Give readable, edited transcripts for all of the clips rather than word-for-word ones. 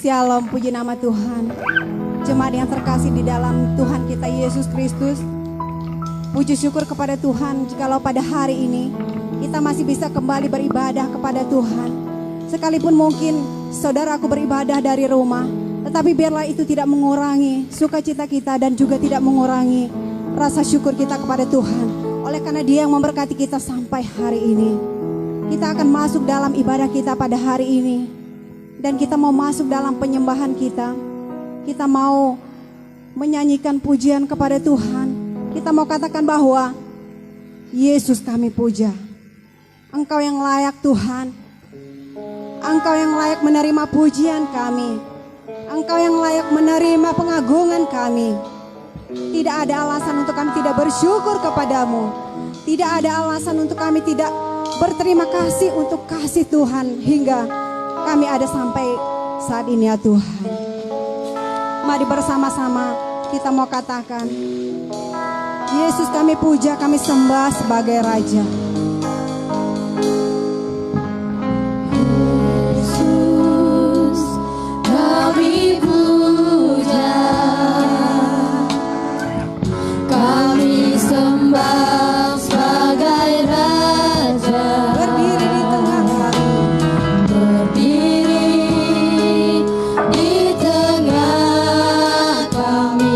Shalom, puji nama Tuhan. Jemaat yang terkasih di dalam Tuhan kita Yesus Kristus, puji syukur kepada Tuhan jikalau pada hari ini kita masih bisa kembali beribadah kepada Tuhan. Sekalipun mungkin saudaraku beribadah dari rumah, tetapi biarlah itu tidak mengurangi sukacita kita dan juga tidak mengurangi rasa syukur kita kepada Tuhan. Oleh karena Dia yang memberkati kita sampai hari ini, kita akan masuk dalam ibadah kita pada hari ini. Dan kita mau masuk dalam penyembahan kita. Kita mau menyanyikan pujian kepada Tuhan. Kita mau katakan bahwa Yesus kami puja. Engkau yang layak Tuhan. Engkau yang layak menerima pujian kami. Engkau yang layak menerima pengagungan kami. Tidak ada alasan untuk kami tidak bersyukur kepadamu. Tidak ada alasan untuk kami tidak berterima kasih untuk kasih Tuhan hingga kami ada sampai saat ini ya Tuhan. Mari bersama-sama kita mau katakan, Yesus kami puja, kami sembah sebagai Raja. Yesus kami puja, kami sembah sebagai Raja. Berdiri di tengah kami.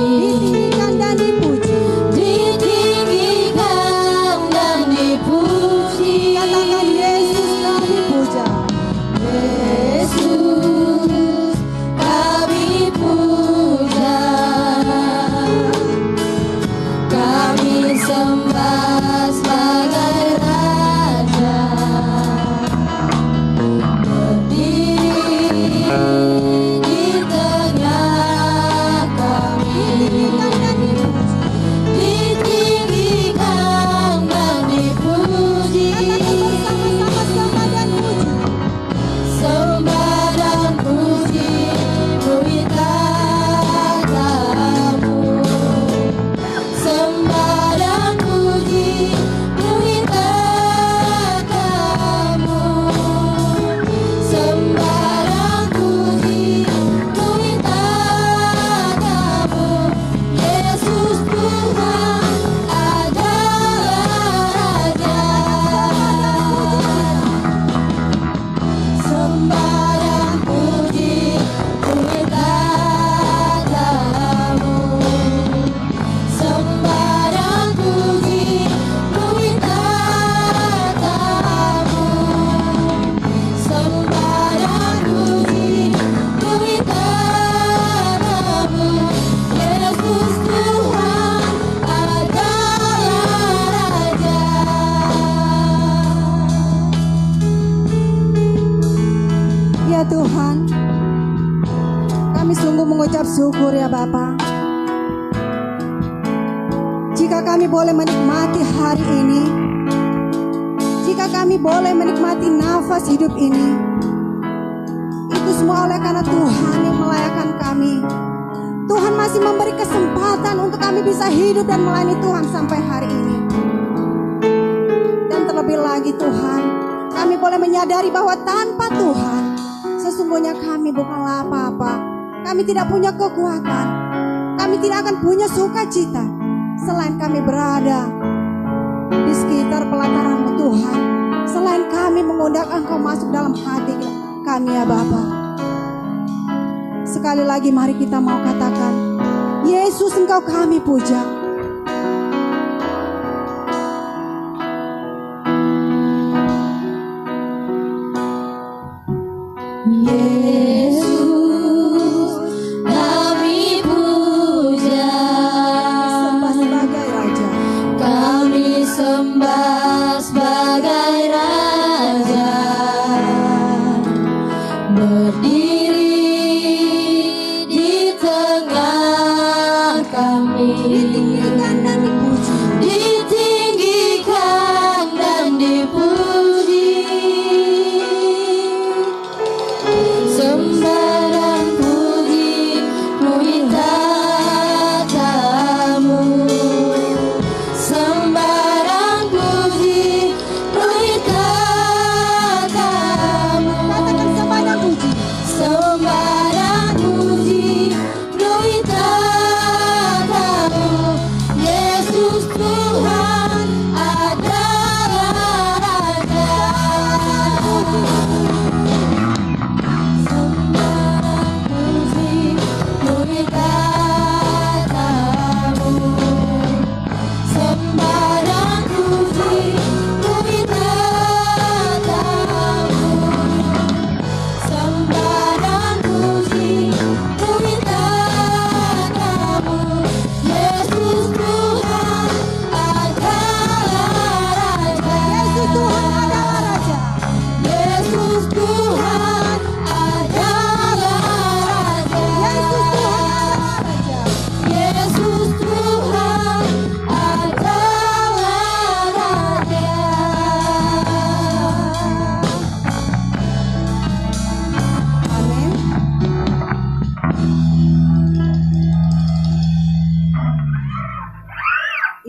Tuhan, kami sungguh mengucap syukur ya Bapa. Jika kami boleh menikmati hari ini, jika kami boleh menikmati nafas hidup ini, itu semua oleh karena Tuhan yang melayakkan kami. Tuhan masih memberi kesempatan untuk kami bisa hidup dan melayani Tuhan sampai hari ini. Dan terlebih lagi Tuhan, kami boleh menyadari bahwa tanpa Tuhan sesungguhnya kami bukanlah apa-apa. Kami tidak punya kekuatan. Kami tidak akan punya sukacita selain kami berada di sekitar pelataran Tuhan. Selain kami mengundang Engkau masuk dalam hati kami ya Bapa. Sekali lagi mari kita mau katakan, Yesus Engkau kami puja. Yesus kami puja, kami sembah sebagai Raja, berdiri di tengah kami, ditinggikan dan dipuji, ditinggikan dan dipuji. Sembarang puji tatamu, sembarang puji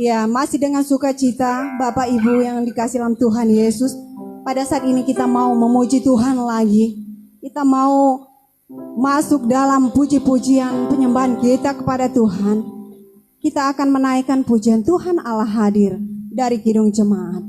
Ya, masih dengan sukacita Bapak Ibu yang dikasih dalam Tuhan Yesus. Pada saat ini kita mau memuji Tuhan lagi. Kita mau masuk dalam puji-pujian penyembahan kita kepada Tuhan. Kita akan menaikkan pujian Tuhan Allah hadir dari Kidung Jemaat.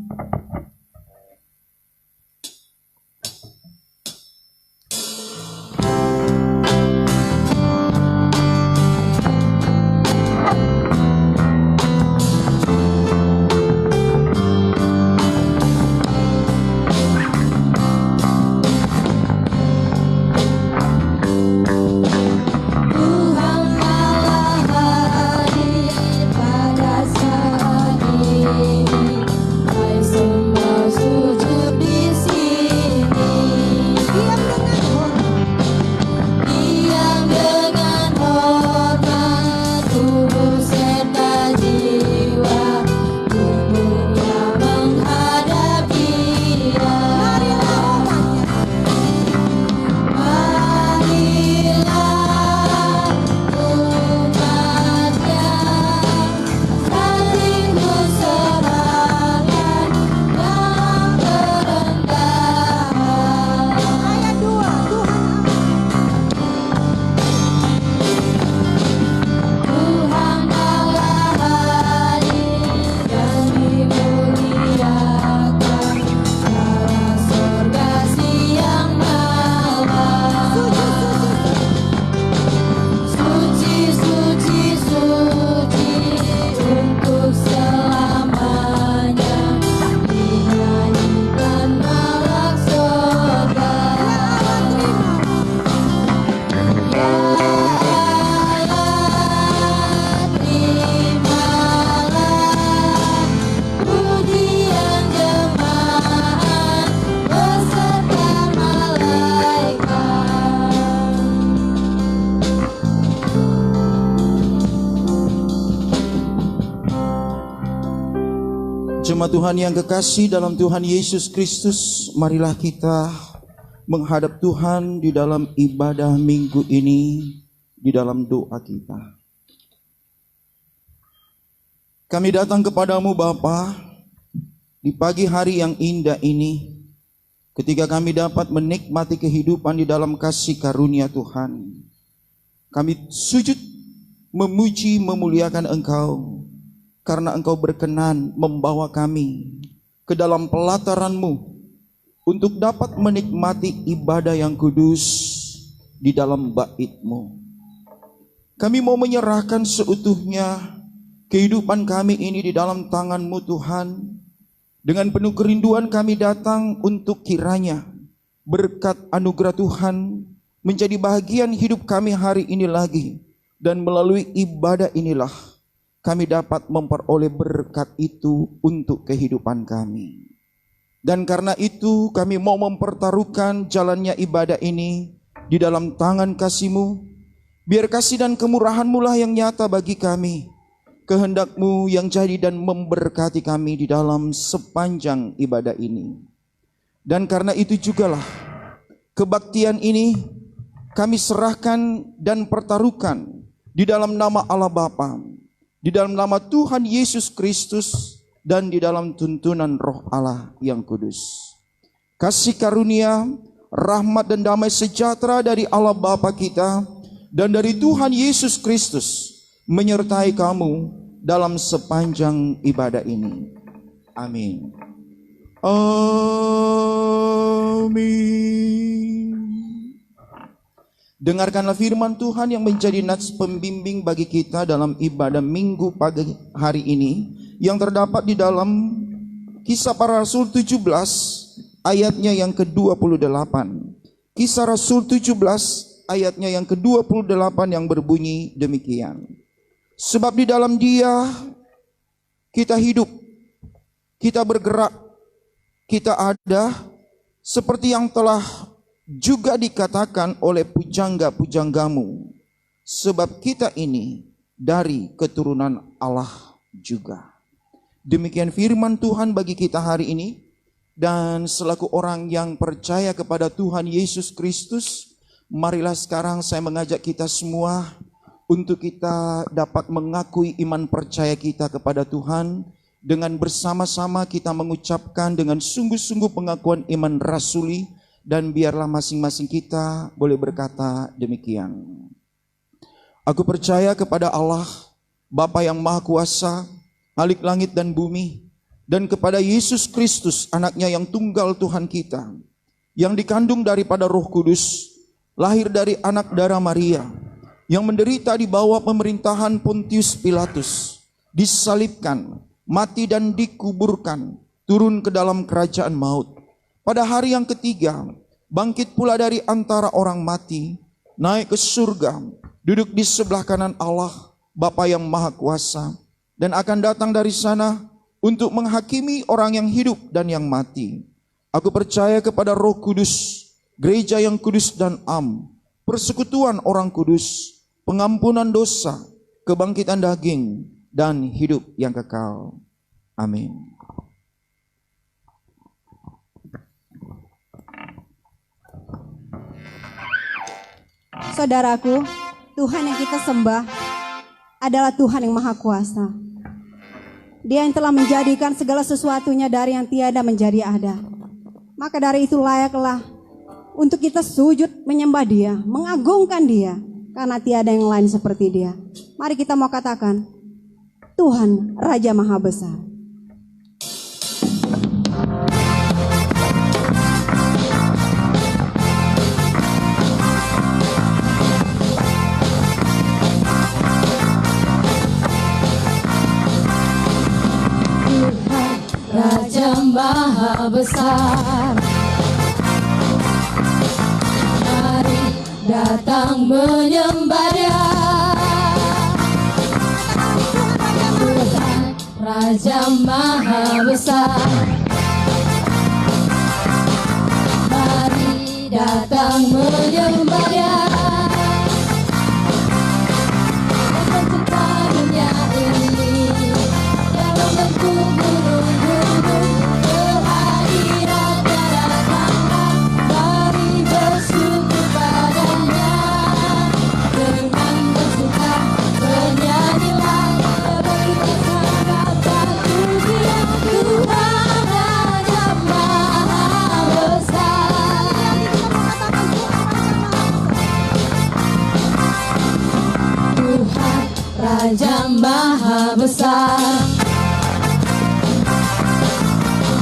Jemaat Tuhan yang kekasih dalam Tuhan Yesus Kristus, marilah kita menghadap Tuhan di dalam ibadah minggu ini, di dalam doa kita. Kami datang kepadamu Bapa di pagi hari yang indah ini, ketika kami dapat menikmati kehidupan di dalam kasih karunia Tuhan. Kami sujud memuji memuliakan Engkau, karena Engkau berkenan membawa kami ke dalam pelataran-Mu untuk dapat menikmati ibadah yang kudus di dalam bait-Mu. Kami mau menyerahkan seutuhnya kehidupan kami ini di dalam tangan-Mu Tuhan. Dengan penuh kerinduan kami datang untuk kiranya berkat anugerah Tuhan menjadi bahagian hidup kami hari ini lagi. Dan melalui ibadah inilah kami dapat memperoleh berkat itu untuk kehidupan kami. Dan karena itu kami mau mempertaruhkan jalannya ibadah ini di dalam tangan kasih-Mu. Biar kasih dan kemurahan-Mu lah yang nyata bagi kami. Kehendak-Mu yang jadi dan memberkati kami di dalam sepanjang ibadah ini. Dan karena itu jugalah kebaktian ini kami serahkan dan pertaruhkan di dalam nama Allah Bapa, di dalam nama Tuhan Yesus Kristus, dan di dalam tuntunan Roh Allah yang kudus. Kasih karunia, rahmat dan damai sejahtera dari Allah Bapa kita dan dari Tuhan Yesus Kristus menyertai kamu dalam sepanjang ibadah ini. Amin. Amin. Dengarkanlah firman Tuhan yang menjadi nats pembimbing bagi kita dalam ibadah minggu pagi hari ini, yang terdapat di dalam Kisah Para Rasul 17 ayatnya yang ke-28. Kisah Rasul 17 ayatnya yang ke-28 yang berbunyi demikian. Sebab di dalam Dia kita hidup, kita bergerak, kita ada, seperti yang telah juga dikatakan oleh pujangga-pujanggamu, sebab kita ini dari keturunan Allah juga. Demikian firman Tuhan bagi kita hari ini. Dan selaku orang yang percaya kepada Tuhan Yesus Kristus, marilah sekarang saya mengajak kita semua untuk kita dapat mengakui iman percaya kita kepada Tuhan, dengan bersama-sama kita mengucapkan dengan sungguh-sungguh pengakuan iman rasuli, dan biarlah masing-masing kita boleh berkata demikian. Aku percaya kepada Allah, Bapa yang Maha Kuasa, Khalik langit dan bumi, dan kepada Yesus Kristus, anaknya yang tunggal Tuhan kita, yang dikandung daripada Roh Kudus, lahir dari anak darah Maria, yang menderita di bawah pemerintahan Pontius Pilatus, disalibkan, mati dan dikuburkan, turun ke dalam kerajaan maut. Pada hari yang ketiga, bangkit pula dari antara orang mati, naik ke surga, duduk di sebelah kanan Allah, Bapa yang Maha Kuasa, dan akan datang dari sana untuk menghakimi orang yang hidup dan yang mati. Aku percaya kepada Roh Kudus, gereja yang kudus dan am, persekutuan orang kudus, pengampunan dosa, kebangkitan daging, dan hidup yang kekal. Amin. Saudaraku, Tuhan yang kita sembah adalah Tuhan yang Maha Kuasa. Dia yang telah menjadikan segala sesuatunya dari yang tiada menjadi ada. Maka dari itu layaklah untuk kita sujud menyembah Dia, mengagungkan Dia, karena tiada yang lain seperti Dia. Mari kita mau katakan, Tuhan Raja Maha Besar. Raja Maha Besar, mari datang menyembah Dia. Tuhan Raja Maha Besar, mari datang menyembah Dia. Yang mencipta dunia ini, yang membentuk gunung-gunung, kehadirannya datanglah, mari bersyukur padanya. Dengan bersuka bernyanyilah, bersama puji Dia. Tuhan Raja Maha Besar, Tuhan Raja Maha Besar,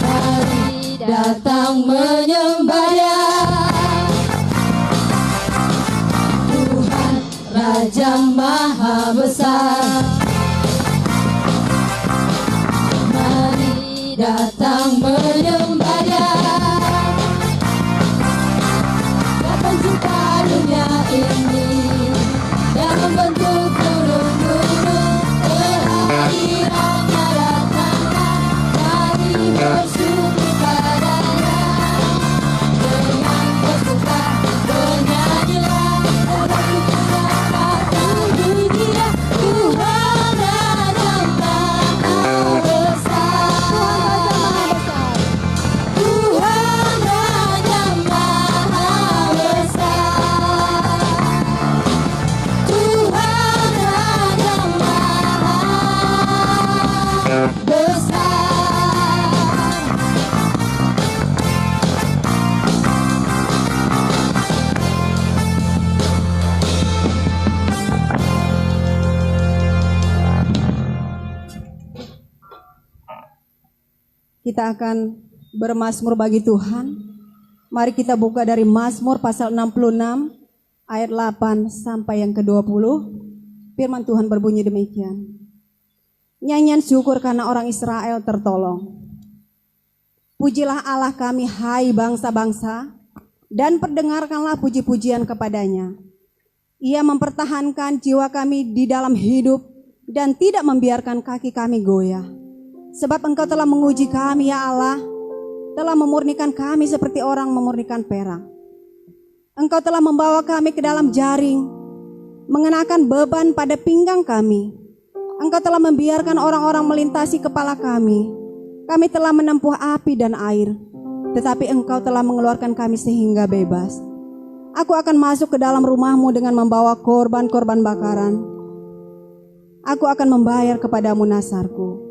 mari datang menyembah Dia. Tuhan Raja Maha Besar, mari datang menyembah Dia. Yang pencipta dunia ini, yang membentuk gunung-gunung, kehadirannya datanglah, mari bersyukur padanya. Dengan bersuka bernyanyilah, bersama puji Dia. Tuhan Raja Maha Besar, Tuhan Raja Maha Besar, Tuhan Raja Maha Besar. Kita akan bermazmur bagi Tuhan. Mari kita buka dari Mazmur pasal 66 ayat 8 sampai yang ke-20. Firman Tuhan berbunyi demikian. Nyanyian syukur karena orang Israel tertolong. Pujilah Allah kami, hai bangsa-bangsa, dan perdengarkanlah puji-pujian kepadanya. Ia mempertahankan jiwa kami di dalam hidup dan tidak membiarkan kaki kami goyah. Sebab Engkau telah menguji kami ya Allah, telah memurnikan kami seperti orang memurnikan perak. Engkau telah membawa kami ke dalam jaring, mengenakan beban pada pinggang kami. Engkau telah membiarkan orang-orang melintasi kepala kami. Kami telah menempuh api dan air, tetapi Engkau telah mengeluarkan kami sehingga bebas. Aku akan masuk ke dalam rumah-Mu dengan membawa korban-korban bakaran. aku akan membayar kepadamu nasarku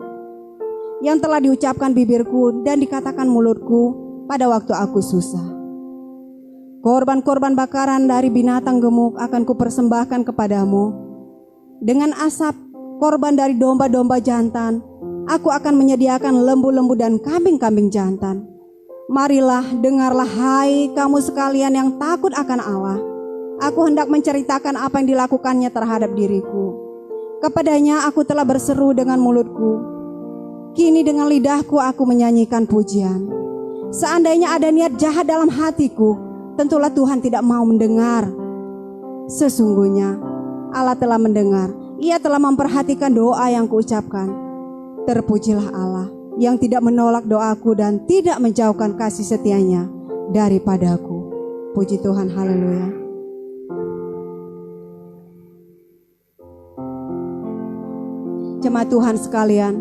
yang telah diucapkan bibirku dan dikatakan mulutku pada waktu aku susah. Korban-korban bakaran dari binatang gemuk akan kupersembahkan kepadamu. Dengan asap korban dari domba-domba jantan, aku akan menyediakan lembu-lembu dan kambing-kambing jantan. Marilah, dengarlah hai kamu sekalian yang takut akan Allah. Aku hendak menceritakan apa yang dilakukannya terhadap diriku. Kepadanya aku telah berseru dengan mulutku. Kini dengan lidahku aku menyanyikan pujian. Seandainya ada niat jahat dalam hatiku, tentulah Tuhan tidak mau mendengar. Sesungguhnya Allah telah mendengar. Ia telah memperhatikan doa yang kuucapkan. Terpujilah Allah yang tidak menolak doaku dan tidak menjauhkan kasih setianya daripadaku. Puji Tuhan, haleluya. Jemaat Tuhan sekalian,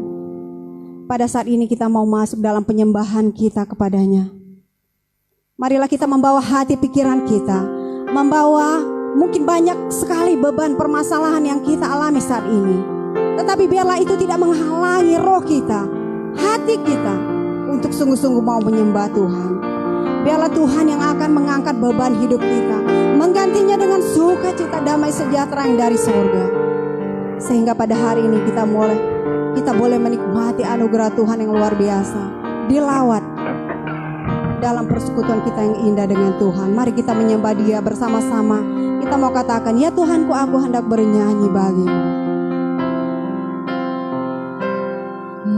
pada saat ini kita mau masuk dalam penyembahan kita kepadanya. Marilah kita membawa hati pikiran kita, membawa mungkin banyak sekali beban permasalahan yang kita alami saat ini. Tetapi biarlah itu tidak menghalangi roh kita, hati kita untuk sungguh-sungguh mau menyembah Tuhan. Biarlah Tuhan yang akan mengangkat beban hidup kita, menggantinya dengan sukacita damai sejahtera yang dari surga. Sehingga pada hari ini kita boleh menikmati anugerah Tuhan yang luar biasa, dilawat dalam persekutuan kita yang indah dengan Tuhan. Mari kita menyembah Dia bersama-sama. Kita mau katakan, ya Tuhanku, aku hendak bernyanyi bagimu.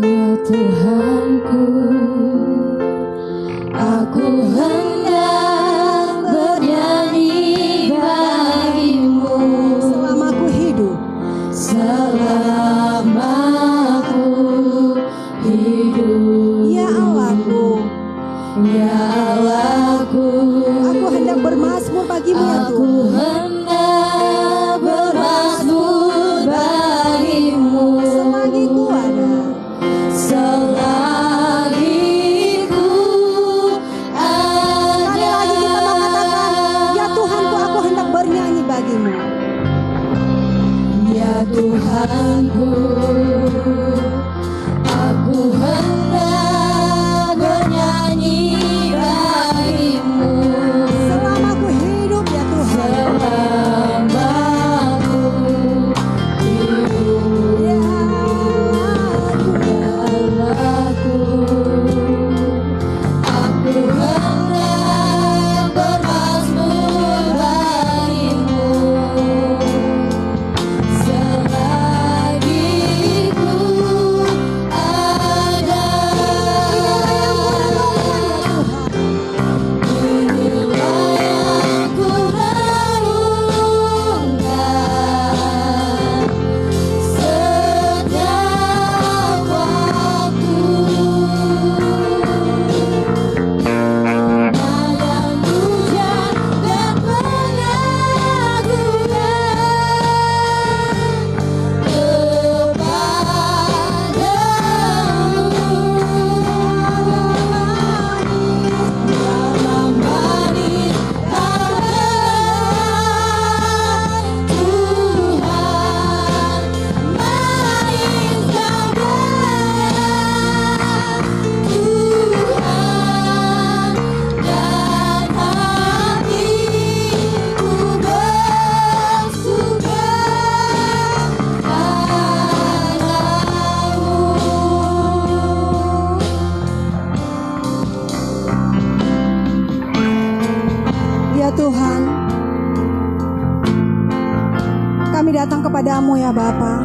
Ya Tuhanku, aku hendak bernyanyi bagimu. Selama aku hidup, Selama aku hidup, ya Allahku, ya Allahku, aku hendak bermazmur bagimu ya aku Tuhan. hendak bermazmur bagimu. Selagi ku ada, Selagi ku sekali ada. lagi kita mau katakan, ya Tuhanku, aku hendak bernyanyi bagimu. Ya Tuhanku, aku hendak bernyanyi bagimu. Selama aku hidup ya Tuhan, Selama aku hidup, ya Allahku, aku hendak bermazmur bagimu. Selagi ku ada, inilah yang ku renungkan setiap waktu. Padang hujan dan pengagungan dalam bani Tuhan mainkan Tuhan dan hatiku bersuka Ya Tuhan, kami datang kepadamu ya Bapa,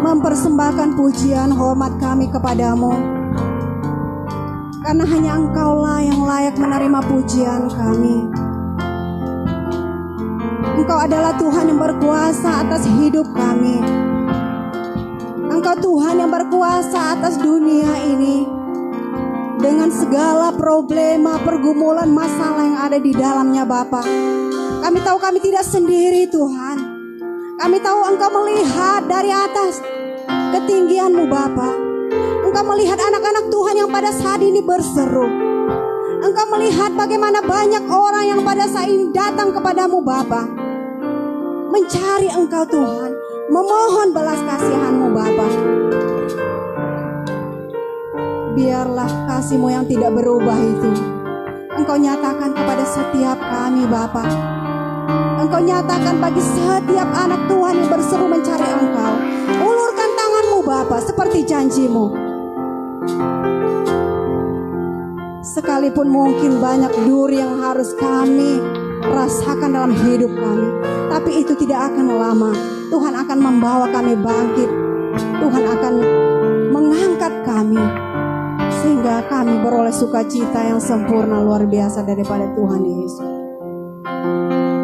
mempersembahkan pujian hormat kami kepadamu, karena hanya Engkaulah yang layak menerima pujian kami. Engkau adalah Tuhan yang berkuasa atas hidup kami. Engkau Tuhan yang berkuasa atas dunia ini, dengan segala problema, pergumulan, masalah yang ada di dalamnya Bapa. Kami tahu kami tidak sendiri Tuhan. Kami tahu Engkau melihat dari atas ketinggian-Mu Bapa. Engkau melihat anak-anak Tuhan yang pada saat ini berseru. Engkau melihat bagaimana banyak orang yang pada saat ini datang kepadamu Bapa, mencari Engkau Tuhan, memohon belas kasihan-Mu Bapa. Biarlah kasih-Mu yang tidak berubah itu Engkau nyatakan kepada setiap kami Bapa. Engkau nyatakan bagi setiap anak Tuhan yang berseru mencari Engkau. Ulurkan tangan-Mu Bapa seperti janji-Mu. Sekalipun mungkin banyak duri yang harus kami rasakan dalam hidup kami, tapi itu tidak akan lama. Tuhan akan membawa kami bangkit. Tuhan akan mengangkat kami sehingga kami beroleh sukacita yang sempurna luar biasa daripada Tuhan Yesus.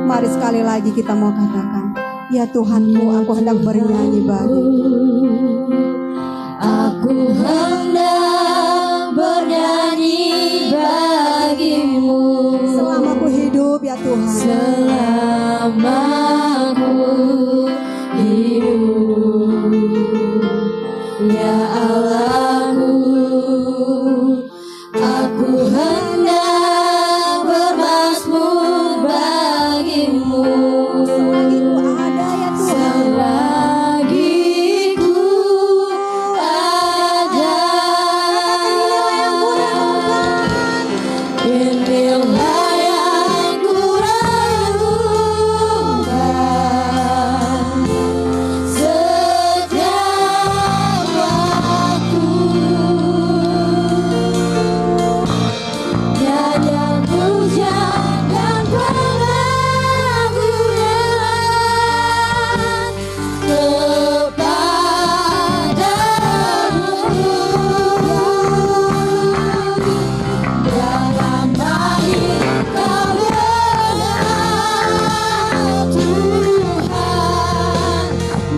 Mari sekali lagi kita mau katakan, ya Tuhanku, aku hendak bernyanyi bagi-Mu. Aku hendak bernyanyi bagi-Mu Selama ku hidup ya Tuhan. selama aku hidup, ya Allahku. Aku hendak bermazmur bagi-Mu Selagi ku ada ya Tuhan. selagi ku ada. Inilah yang ku renungkan setiap waktu. Nyanyian pujian dan pengagungan kepadamu. Dalam bait kemuliaan Tuhan,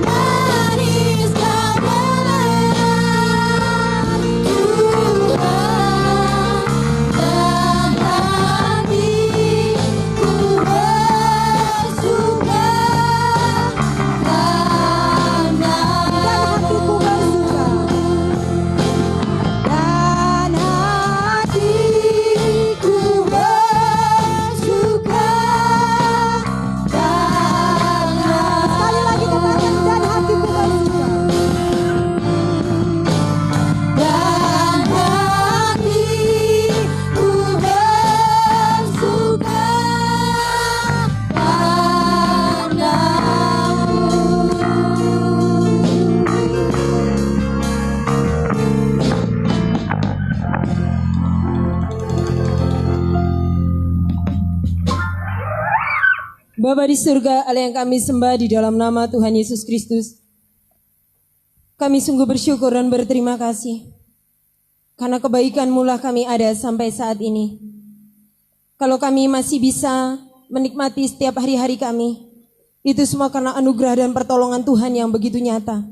maniskan kemuliaan Tuhan, dan hatiku bersuka karena Hatiku bersuka. dan hatiku bersuka karena Sekali lagi katakan, dan hatiku bersuka. dan hatiku bersuka Bapa di surga, Allah yang kami sembah di dalam nama Tuhan Yesus Kristus. Kami sungguh bersyukur dan berterima kasih. Karena kebaikan-Mu lah kami ada sampai saat ini. Kalau kami masih bisa menikmati setiap hari-hari kami, itu semua karena anugerah dan pertolongan Tuhan yang begitu nyata.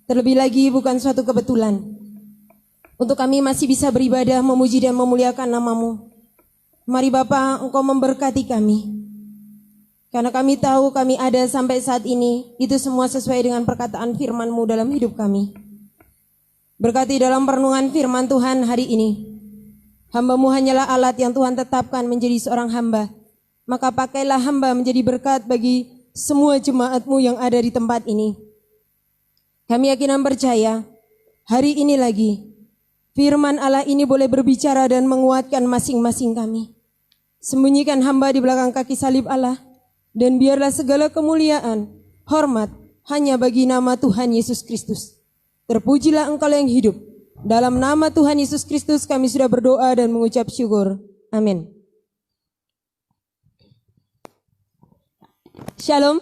Terlebih lagi bukan suatu kebetulan. Untuk kami masih bisa beribadah, memuji dan memuliakan nama-Mu. Mari Bapa, Engkau memberkati kami. Karena kami tahu kami ada sampai saat ini, itu semua sesuai dengan perkataan firman-Mu dalam hidup kami. Berkati dalam perenungan firman Tuhan hari ini. Hamba-Mu hanyalah alat yang Tuhan tetapkan menjadi seorang hamba. Maka pakailah hamba menjadi berkat bagi semua jemaat-Mu yang ada di tempat ini. Kami yakin dan percaya, hari ini lagi, firman Allah ini boleh berbicara dan menguatkan masing-masing kami. Sembunyikan hamba di belakang kaki salib Allah. Dan biarlah segala kemuliaan, hormat hanya bagi nama Tuhan Yesus Kristus. Terpujilah Engkau yang hidup. Dalam nama Tuhan Yesus Kristus kami sudah berdoa dan mengucap syukur. Amin. Shalom.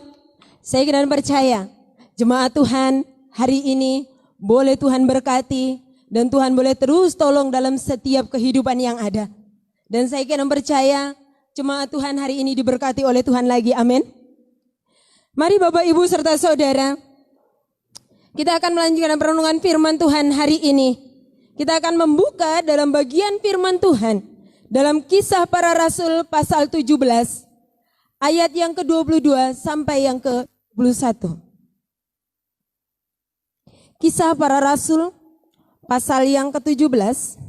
Saya dan percaya jemaat Tuhan hari ini boleh Tuhan berkati dan Tuhan boleh terus tolong dalam setiap kehidupan yang ada. Dan saya dan percaya jemaat Tuhan hari ini diberkati oleh Tuhan lagi, amin. Mari Bapak Ibu serta Saudara, kita akan melanjutkan perenungan firman Tuhan hari ini. Kita akan membuka dalam bagian firman Tuhan dalam Kisah Para Rasul pasal 17 ayat yang ke-22 sampai yang ke-21. Kisah Para Rasul pasal yang ke-17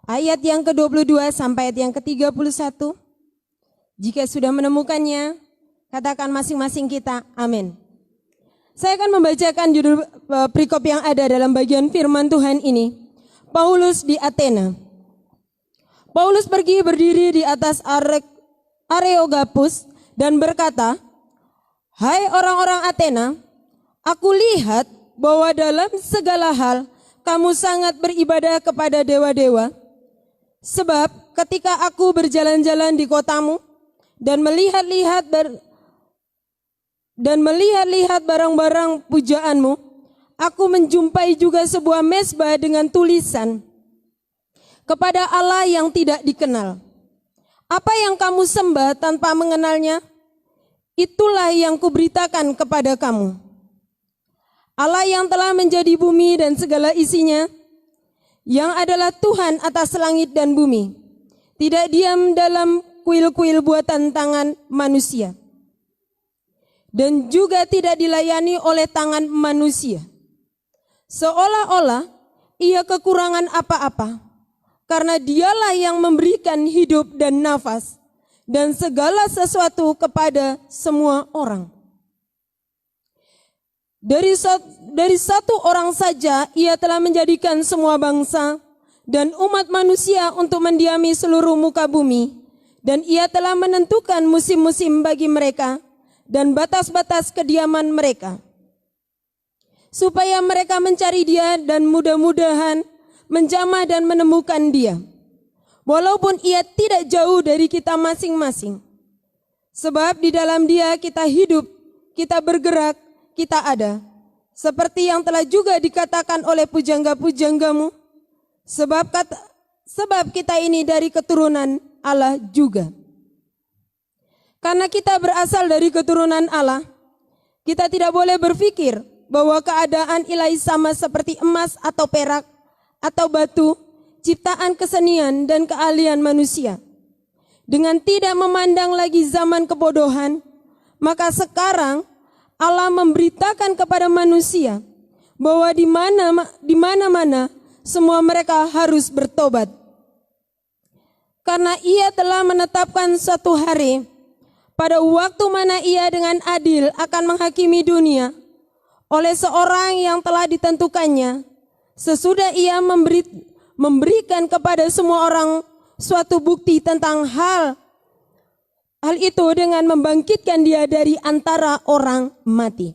ayat yang ke-22 sampai ayat yang ke-31. Jika sudah menemukannya, katakan masing-masing kita, amin. Saya akan membacakan judul perikop yang ada dalam bagian firman Tuhan ini. Paulus di Athena. Paulus pergi berdiri di atas Areopagus dan berkata, "Hai orang-orang Athena, aku lihat bahwa dalam segala hal kamu sangat beribadah kepada dewa-dewa. Sebab ketika aku berjalan-jalan di kotamu dan melihat-lihat barang-barang pujaanmu, aku menjumpai juga sebuah mezbah dengan tulisan, kepada Allah yang tidak dikenal. Apa yang kamu sembah tanpa mengenalnya, itulah yang kuberitakan kepada kamu. Allah yang telah menjadi bumi dan segala isinya, yang adalah Tuhan atas langit dan bumi, tidak diam dalam kuil-kuil buatan tangan manusia, dan juga tidak dilayani oleh tangan manusia, seolah-olah ia kekurangan apa-apa, karena dialah yang memberikan hidup dan nafas dan segala sesuatu kepada semua orang. Dari satu orang saja ia telah menjadikan semua bangsa dan umat manusia untuk mendiami seluruh muka bumi, dan ia telah menentukan musim-musim bagi mereka dan batas-batas kediaman mereka, supaya mereka mencari Dia dan mudah-mudahan menjamah dan menemukan Dia, walaupun ia tidak jauh dari kita masing-masing. Sebab di dalam Dia kita hidup, kita bergerak, kita ada. Seperti yang telah juga dikatakan oleh pujangga-pujanggamu, sebab kita ini dari keturunan Allah juga. Karena kita berasal dari keturunan Allah, kita tidak boleh berpikir bahwa keadaan ilahi sama seperti emas atau perak, atau batu, ciptaan kesenian dan keahlian manusia. Dengan tidak memandang lagi zaman kebodohan, maka sekarang Allah memberitakan kepada manusia bahwa di mana-mana semua mereka harus bertobat. Karena Ia telah menetapkan suatu hari, pada waktu mana Ia dengan adil akan menghakimi dunia oleh seorang yang telah ditentukannya, sesudah Ia memberikan kepada semua orang suatu bukti tentang hal itu dengan membangkitkan Dia dari antara orang mati.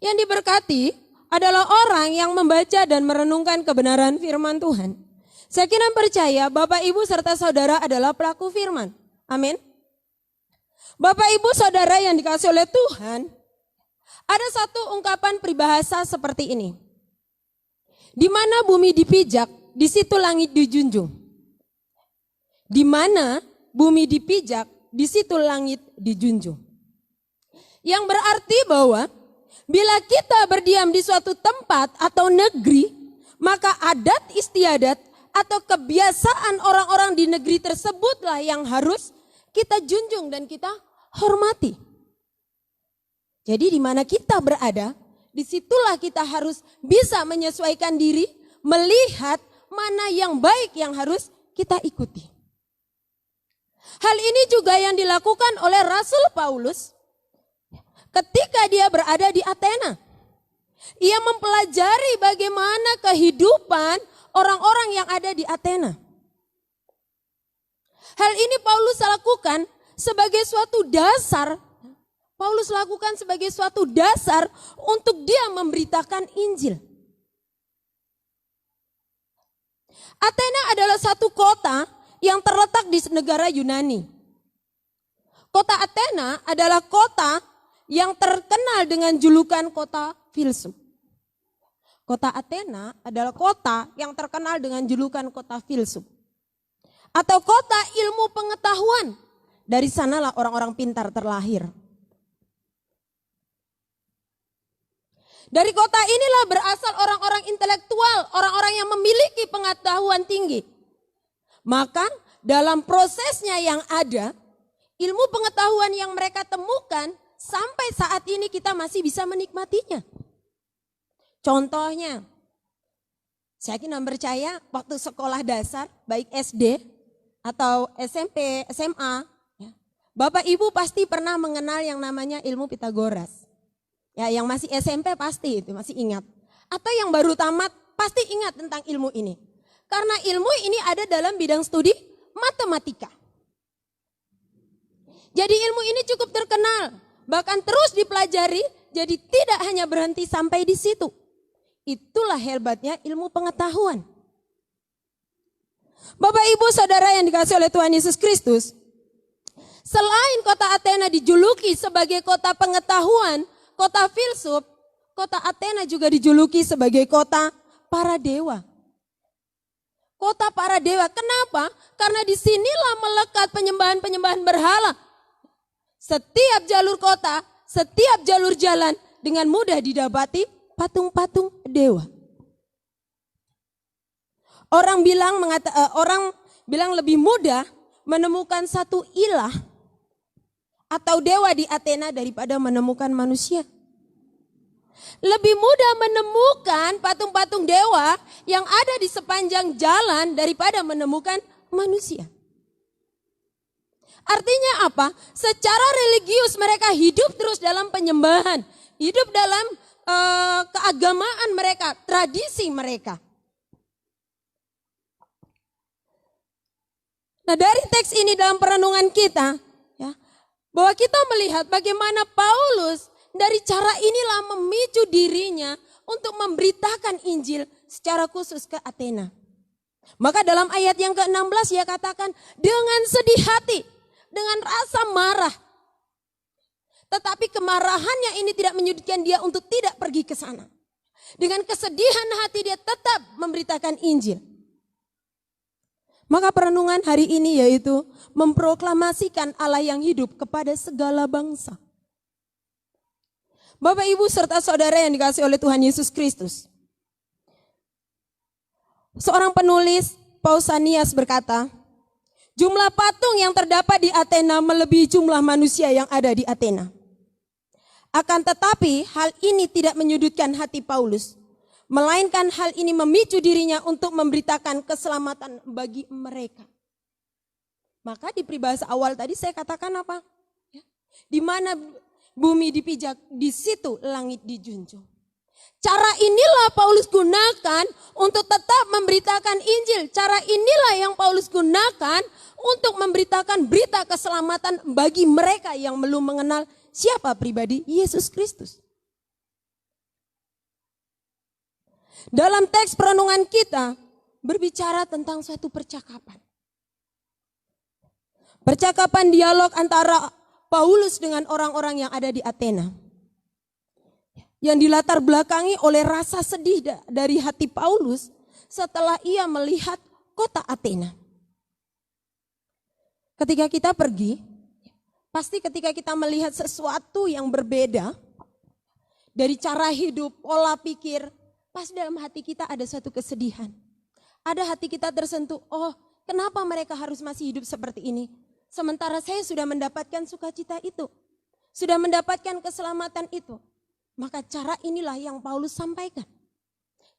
Yang diberkati adalah orang yang membaca dan merenungkan kebenaran firman Tuhan. Saya kira percaya Bapak Ibu serta saudara adalah pelaku firman. Amin. Bapak Ibu saudara yang dikasihi oleh Tuhan, ada satu ungkapan peribahasa seperti ini. Di mana bumi dipijak, di situ langit dijunjung. Di mana bumi dipijak, di situ langit dijunjung. Yang berarti bahwa bila kita berdiam di suatu tempat atau negeri, maka adat istiadat atau kebiasaan orang-orang di negeri tersebutlah yang harus kita junjung dan kita hormati. Jadi di mana kita berada, disitulah kita harus bisa menyesuaikan diri, melihat mana yang baik yang harus kita ikuti. Hal ini juga yang dilakukan oleh Rasul Paulus ketika dia berada di Athena. Ia mempelajari bagaimana kehidupan orang-orang yang ada di Athena. Hal ini Paulus lakukan sebagai suatu dasar. Paulus lakukan sebagai suatu dasar untuk dia memberitakan Injil. Athena adalah satu kota yang terletak di negara Yunani. Kota Athena adalah kota yang terkenal dengan julukan kota filsuf. Kota Athena adalah kota yang terkenal dengan julukan kota filsuf. Atau kota ilmu pengetahuan. Dari sanalah orang-orang pintar terlahir. Dari kota inilah berasal orang-orang intelektual, orang-orang yang memiliki pengetahuan tinggi. Maka dalam prosesnya yang ada, ilmu pengetahuan yang mereka temukan sampai saat ini kita masih bisa menikmatinya. Contohnya, saya kira percaya waktu sekolah dasar, baik SD atau SMP, SMA, Bapak Ibu pasti pernah mengenal yang namanya ilmu Pitagoras. Ya, yang masih SMP pasti itu masih ingat. Atau yang baru tamat pasti ingat tentang ilmu ini. Karena ilmu ini ada dalam bidang studi matematika. Jadi ilmu ini cukup terkenal, bahkan terus dipelajari, jadi tidak hanya berhenti sampai di situ. Itulah hebatnya ilmu pengetahuan. Bapak Ibu Saudara yang dikasihi oleh Tuhan Yesus Kristus, selain kota Athena dijuluki sebagai kota pengetahuan, kota filsuf, kota Athena juga dijuluki sebagai kota para dewa. Kota para dewa, kenapa? Karena disinilah melekat penyembahan-penyembahan berhala. Setiap jalur kota, setiap jalur jalan dengan mudah didapati patung-patung dewa. Orang bilang lebih mudah menemukan satu ilah atau dewa di Athena daripada menemukan manusia. Lebih mudah menemukan patung-patung dewa yang ada di sepanjang jalan daripada menemukan manusia. Artinya apa? Secara religius mereka hidup terus dalam penyembahan, hidup dalam keagamaan mereka, tradisi mereka. Nah, dari teks ini dalam perenungan kita, ya, bahwa kita melihat bagaimana Paulus dari cara inilah memicu dirinya untuk memberitakan Injil secara khusus ke Athena. Maka dalam ayat yang ke-16 ia katakan dengan sedih hati, dengan rasa marah. Tetapi kemarahannya ini tidak menyudutkan dia untuk tidak pergi ke sana. Dengan kesedihan hati dia tetap memberitakan Injil. Maka perenungan hari ini yaitu memproklamasikan Allah yang hidup kepada segala bangsa. Bapak, Ibu, serta saudara yang dikasihi oleh Tuhan Yesus Kristus. Seorang penulis, Pausanias berkata, jumlah patung yang terdapat di Athena melebihi jumlah manusia yang ada di Athena. Akan tetapi hal ini tidak menyudutkan hati Paulus. Melainkan hal ini memicu dirinya untuk memberitakan keselamatan bagi mereka. Maka di peribahasa awal tadi saya katakan apa? Di mana bumi dipijak, di situ langit dijunjung. Cara inilah Paulus gunakan untuk tetap memberitakan Injil. Cara inilah yang Paulus gunakan untuk memberitakan berita keselamatan bagi mereka yang belum mengenal siapa pribadi Yesus Kristus. Dalam teks perenungan kita berbicara tentang suatu percakapan. Percakapan dialog antara Paulus dengan orang-orang yang ada di Athena. Yang dilatar belakangi oleh rasa sedih dari hati Paulus setelah ia melihat kota Athena. Ketika kita pergi, pasti ketika kita melihat sesuatu yang berbeda dari cara hidup, pola pikir, pasti dalam hati kita ada suatu kesedihan. Ada hati kita tersentuh, oh kenapa mereka harus masih hidup seperti ini? Sementara saya sudah mendapatkan sukacita itu, sudah mendapatkan keselamatan itu. Maka cara inilah yang Paulus sampaikan.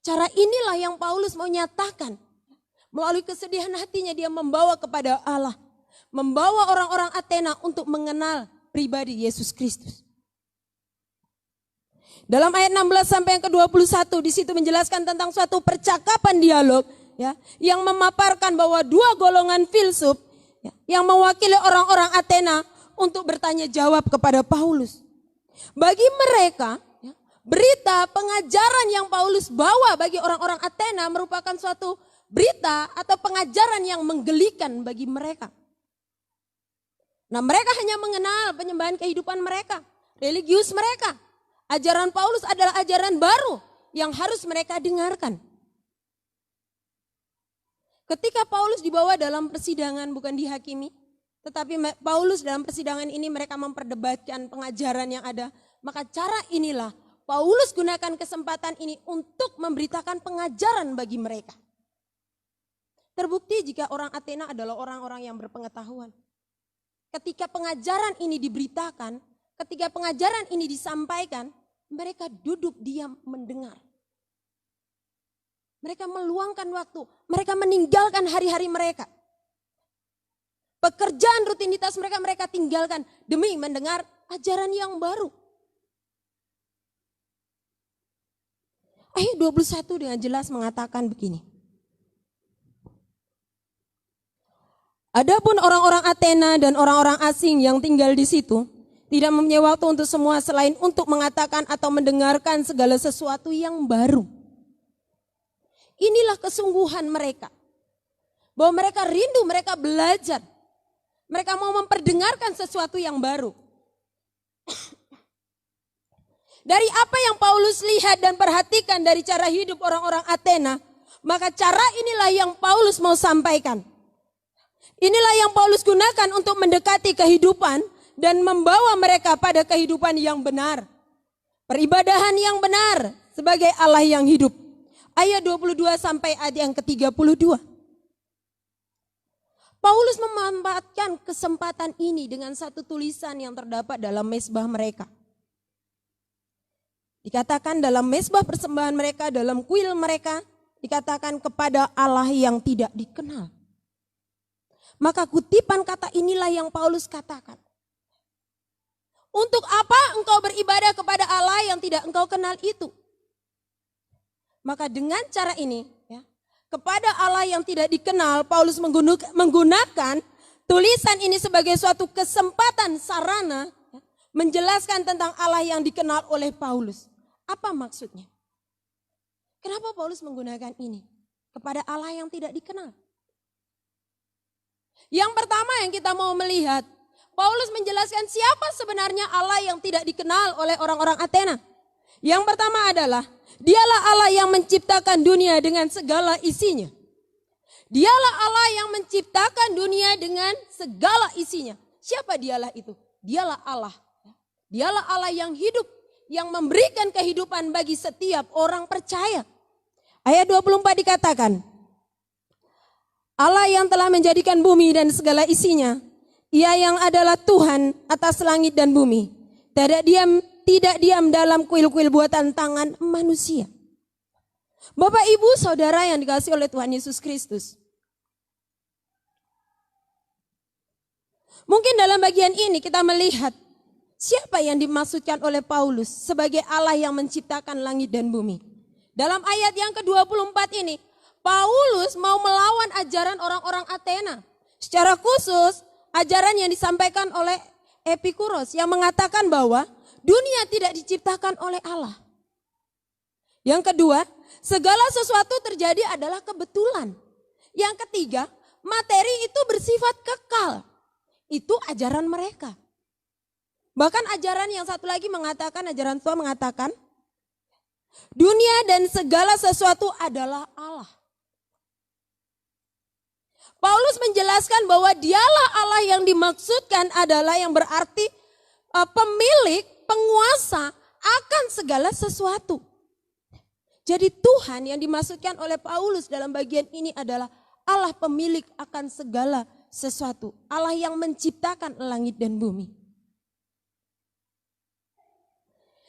Cara inilah yang Paulus mau nyatakan. Melalui kesedihan hatinya dia membawa kepada Allah. Membawa orang-orang Athena untuk mengenal pribadi Yesus Kristus. Dalam ayat 16 sampai yang ke-21 di situ menjelaskan tentang suatu percakapan dialog ya, yang memaparkan bahwa dua golongan filsuf ya, yang mewakili orang-orang Athena untuk bertanya jawab kepada Paulus. Bagi mereka ya, berita pengajaran yang Paulus bawa bagi orang-orang Athena merupakan suatu berita atau pengajaran yang menggelikan bagi mereka. Nah, mereka hanya mengenal penyembahan kehidupan mereka, religius mereka. Ajaran Paulus adalah ajaran baru yang harus mereka dengarkan. Ketika Paulus dibawa dalam persidangan bukan dihakimi, tetapi Paulus dalam persidangan ini mereka memperdebatkan pengajaran yang ada. Maka cara inilah Paulus gunakan kesempatan ini untuk memberitakan pengajaran bagi mereka. Terbukti jika orang Athena adalah orang-orang yang berpengetahuan. Ketika pengajaran ini diberitakan, ketika pengajaran ini disampaikan, mereka duduk diam mendengar. Mereka meluangkan waktu, mereka meninggalkan hari-hari mereka. Pekerjaan rutinitas mereka tinggalkan demi mendengar ajaran yang baru. Ayat 21 dengan jelas mengatakan begini. Adapun orang-orang Athena dan orang-orang asing yang tinggal di situ tidak mempunyai waktu untuk semua selain untuk mengatakan atau mendengarkan segala sesuatu yang baru. Inilah kesungguhan mereka. Bahwa mereka rindu, mereka belajar. Mereka mau memperdengarkan sesuatu yang baru. Dari apa yang Paulus lihat dan perhatikan dari cara hidup orang-orang Athena, maka cara inilah yang Paulus mau sampaikan. Inilah yang Paulus gunakan untuk mendekati kehidupan dan membawa mereka pada kehidupan yang benar. Peribadahan yang benar sebagai Allah yang hidup. Ayat 22 sampai ayat yang ke-32. Paulus memanfaatkan kesempatan ini dengan satu tulisan yang terdapat dalam mezbah mereka. Dikatakan dalam mezbah persembahan mereka, dalam kuil mereka, dikatakan kepada Allah yang tidak dikenal. Maka kutipan kata inilah yang Paulus katakan. Untuk apa engkau beribadah kepada Allah yang tidak engkau kenal itu? Maka dengan cara ini, ya, kepada Allah yang tidak dikenal, Paulus menggunakan tulisan ini sebagai suatu kesempatan sarana ya, menjelaskan tentang Allah yang dikenal oleh Paulus. Apa maksudnya? Kenapa Paulus menggunakan ini? Kepada Allah yang tidak dikenal. Yang pertama yang kita mau melihat, Paulus menjelaskan siapa sebenarnya Allah yang tidak dikenal oleh orang-orang Athena. Yang pertama adalah, dialah Allah yang menciptakan dunia dengan segala isinya. Dialah Allah yang menciptakan dunia dengan segala isinya. Siapa dialah itu? Dialah Allah. Dialah Allah yang hidup, yang memberikan kehidupan bagi setiap orang percaya. Ayat 24 dikatakan, Allah yang telah menjadikan bumi dan segala isinya, Ia yang adalah Tuhan atas langit dan bumi, tidak diam dalam kuil-kuil buatan tangan manusia. Bapak, Ibu, Saudara yang dikasihi oleh Tuhan Yesus Kristus. Mungkin dalam bagian ini kita melihat siapa yang dimaksudkan oleh Paulus sebagai Allah yang menciptakan langit dan bumi. Dalam ayat yang ke-24 ini, Paulus mau melawan ajaran orang-orang Athena. Secara khusus, ajaran yang disampaikan oleh Epikuros yang mengatakan bahwa dunia tidak diciptakan oleh Allah. Yang kedua, segala sesuatu terjadi adalah kebetulan. Yang ketiga, materi itu bersifat kekal. Itu ajaran mereka. Bahkan ajaran yang satu lagi mengatakan, ajaran tua mengatakan, dunia dan segala sesuatu adalah Allah. Paulus menjelaskan bahwa dialah Allah yang dimaksudkan adalah yang berarti pemilik, penguasa akan segala sesuatu. Jadi Tuhan yang dimaksudkan oleh Paulus dalam bagian ini adalah Allah pemilik akan segala sesuatu. Allah yang menciptakan langit dan bumi.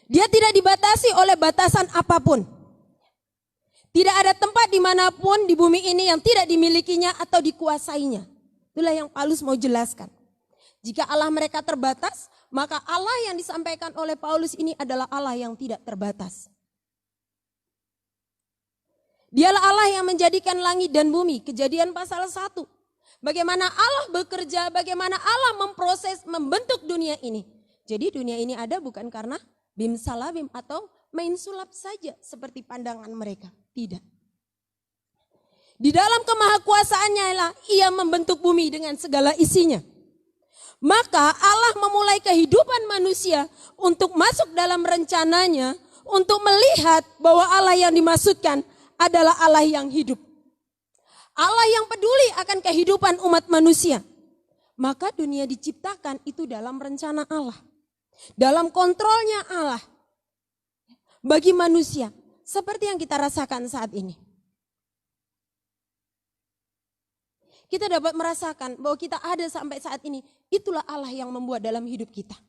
Dia tidak dibatasi oleh batasan apapun. Tidak ada tempat dimanapun di bumi ini yang tidak dimilikinya atau dikuasainya. Itulah yang Paulus mau jelaskan. Jika Allah mereka terbatas, maka Allah yang disampaikan oleh Paulus ini adalah Allah yang tidak terbatas. Dialah Allah yang menjadikan langit dan bumi. Kejadian pasal 1. Bagaimana Allah bekerja, bagaimana Allah memproses, membentuk dunia ini. Jadi dunia ini ada bukan karena bim salabim atau main sulap saja seperti pandangan mereka. Tidak. Di dalam kemahakuasaannya lah Ia membentuk bumi dengan segala isinya. Maka Allah memulai kehidupan manusia untuk masuk dalam rencananya, untuk melihat bahwa Allah yang dimaksudkan adalah Allah yang hidup. Allah yang peduli akan kehidupan umat manusia. Maka dunia diciptakan itu dalam rencana Allah. Dalam kontrolnya Allah. Bagi manusia. Seperti yang kita rasakan saat ini. Kita dapat merasakan bahwa kita ada sampai saat ini. Itulah Allah yang membuat dalam hidup kita.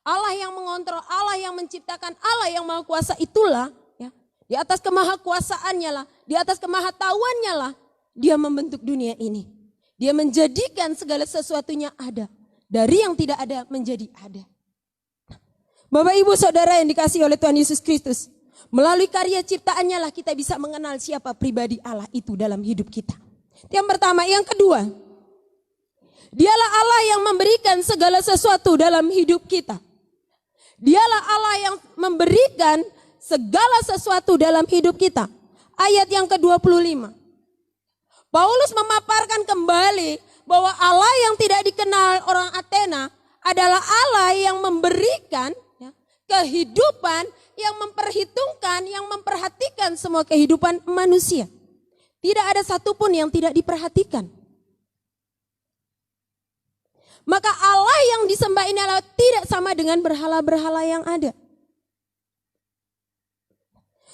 Allah yang mengontrol, Allah yang menciptakan, Allah yang maha kuasa itulah. Ya, di atas kemahakuasaannya lah, di atas kemahatauannya lah. Dia membentuk dunia ini. Dia menjadikan segala sesuatunya ada. Dari yang tidak ada menjadi ada. Bapak, Ibu, Saudara yang dikasihi oleh Tuhan Yesus Kristus. Melalui karya ciptaannya lah kita bisa mengenal siapa pribadi Allah itu dalam hidup kita. Yang pertama. Yang kedua, Dialah Allah yang memberikan segala sesuatu dalam hidup kita. Dialah Allah yang memberikan segala sesuatu dalam hidup kita. Ayat yang ke-25. Paulus memaparkan kembali bahwa Allah yang tidak dikenal orang Athena adalah Allah yang memberikan kehidupan, yang memperhitungkan, yang memperhatikan semua kehidupan manusia. Tidak ada satupun yang tidak diperhatikan. Maka Allah yang disembah ini adalah tidak sama dengan berhala-berhala yang ada.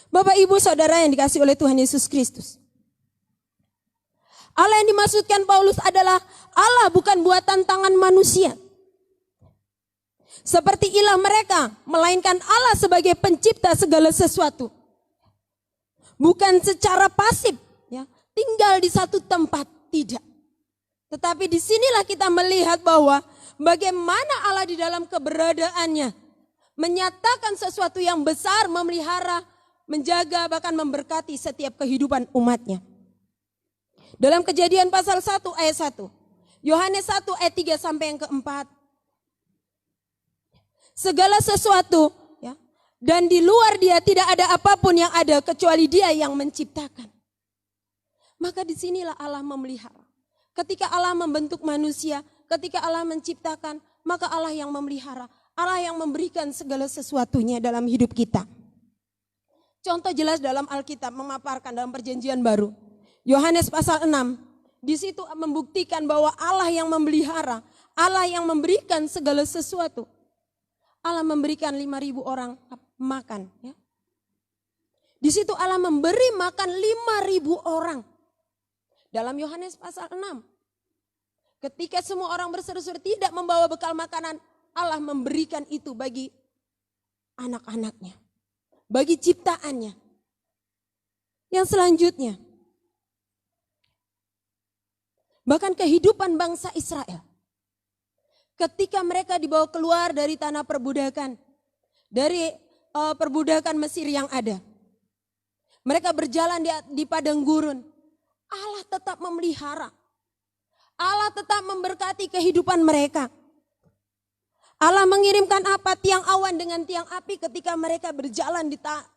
Bapak, Ibu, Saudara yang dikasihi oleh Tuhan Yesus Kristus. Allah yang dimaksudkan Paulus adalah Allah bukan buatan tangan manusia. Seperti ilah mereka, melainkan Allah sebagai pencipta segala sesuatu. Bukan secara pasif, tinggal di satu tempat, tidak. Tetapi disinilah kita melihat bahwa bagaimana Allah di dalam keberadaannya menyatakan sesuatu yang besar, memelihara, menjaga, bahkan memberkati setiap kehidupan umatnya. Dalam Kejadian pasal 1 ayat 1, Yohanes 1 ayat 3 sampai yang keempat. Segala sesuatu dan di luar dia tidak ada apapun yang ada kecuali dia yang menciptakan. Maka disinilah Allah memelihara. Ketika Allah membentuk manusia, ketika Allah menciptakan, maka Allah yang memelihara. Allah yang memberikan segala sesuatunya dalam hidup kita. Contoh jelas dalam Alkitab memaparkan dalam Perjanjian Baru. Yohanes pasal 6, di situ membuktikan bahwa Allah yang memelihara, Allah yang memberikan segala sesuatu. Allah memberikan 5.000 orang makan. Di situ Allah memberi makan 5.000 orang. Dalam Yohanes pasal 6. Ketika semua orang berseru-seru tidak membawa bekal makanan, Allah memberikan itu bagi anak-anaknya. Bagi ciptaannya. Yang selanjutnya. Bahkan kehidupan bangsa Israel. Ketika mereka dibawa keluar dari tanah perbudakan. Dari perbudakan Mesir yang ada. Mereka berjalan di padang gurun. Allah tetap memelihara. Allah tetap memberkati kehidupan mereka. Allah mengirimkan apa? Tiang awan dengan tiang api ketika mereka berjalan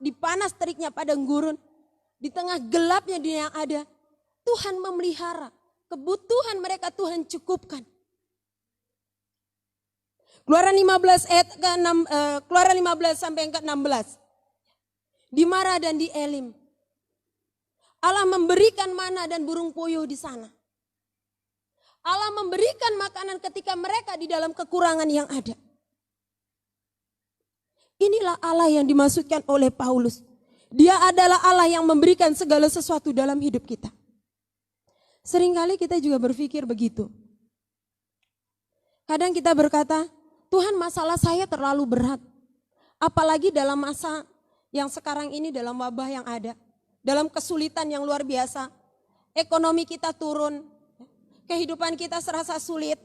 di panas teriknya padang gurun. Di tengah gelapnya dunia yang ada. Tuhan memelihara. Kebutuhan mereka Tuhan cukupkan. Keluaran 15 ayat ke-6, Keluaran 15 sampai yang ke-16. Di Mara dan di Elim. Allah memberikan mana dan burung puyuh di sana. Allah memberikan makanan ketika mereka di dalam kekurangan yang ada. Inilah Allah yang dimaksudkan oleh Paulus. Dia adalah Allah yang memberikan segala sesuatu dalam hidup kita. Seringkali kita juga berpikir begitu. Kadang kita berkata, Tuhan, masalah saya terlalu berat. Apalagi dalam masa yang sekarang ini, dalam wabah yang ada. Dalam kesulitan yang luar biasa. Ekonomi kita turun. Kehidupan kita serasa sulit.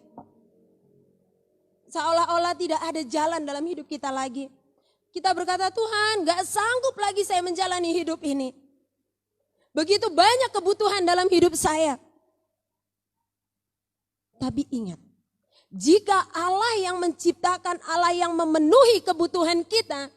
Seolah-olah tidak ada jalan dalam hidup kita lagi. Kita berkata, Tuhan, gak sanggup lagi saya menjalani hidup ini. Begitu banyak kebutuhan dalam hidup saya. Tapi ingat, jika Allah yang menciptakan, Allah yang memenuhi kebutuhan kita,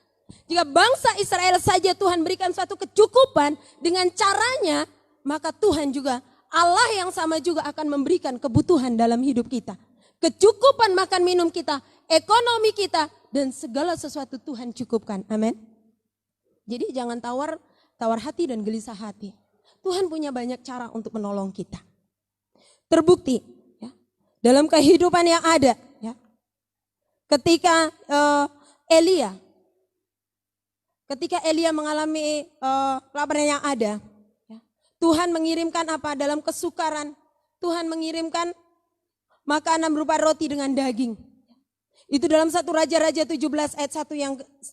jika bangsa Israel saja Tuhan berikan suatu kecukupan dengan caranya, maka Tuhan juga, Allah yang sama juga akan memberikan kebutuhan dalam hidup kita. Kecukupan makan minum kita, ekonomi kita, dan segala sesuatu Tuhan cukupkan. Amin. Jadi jangan tawar hati dan gelisah hati. Tuhan punya banyak cara untuk menolong kita. Terbukti ya, dalam kehidupan yang ada. Ya, ketika Elia mengalami kelaparan yang ada, ya, Tuhan mengirimkan apa? Dalam kesukaran, Tuhan mengirimkan makanan berupa roti dengan daging. Itu dalam 1 Raja-Raja 17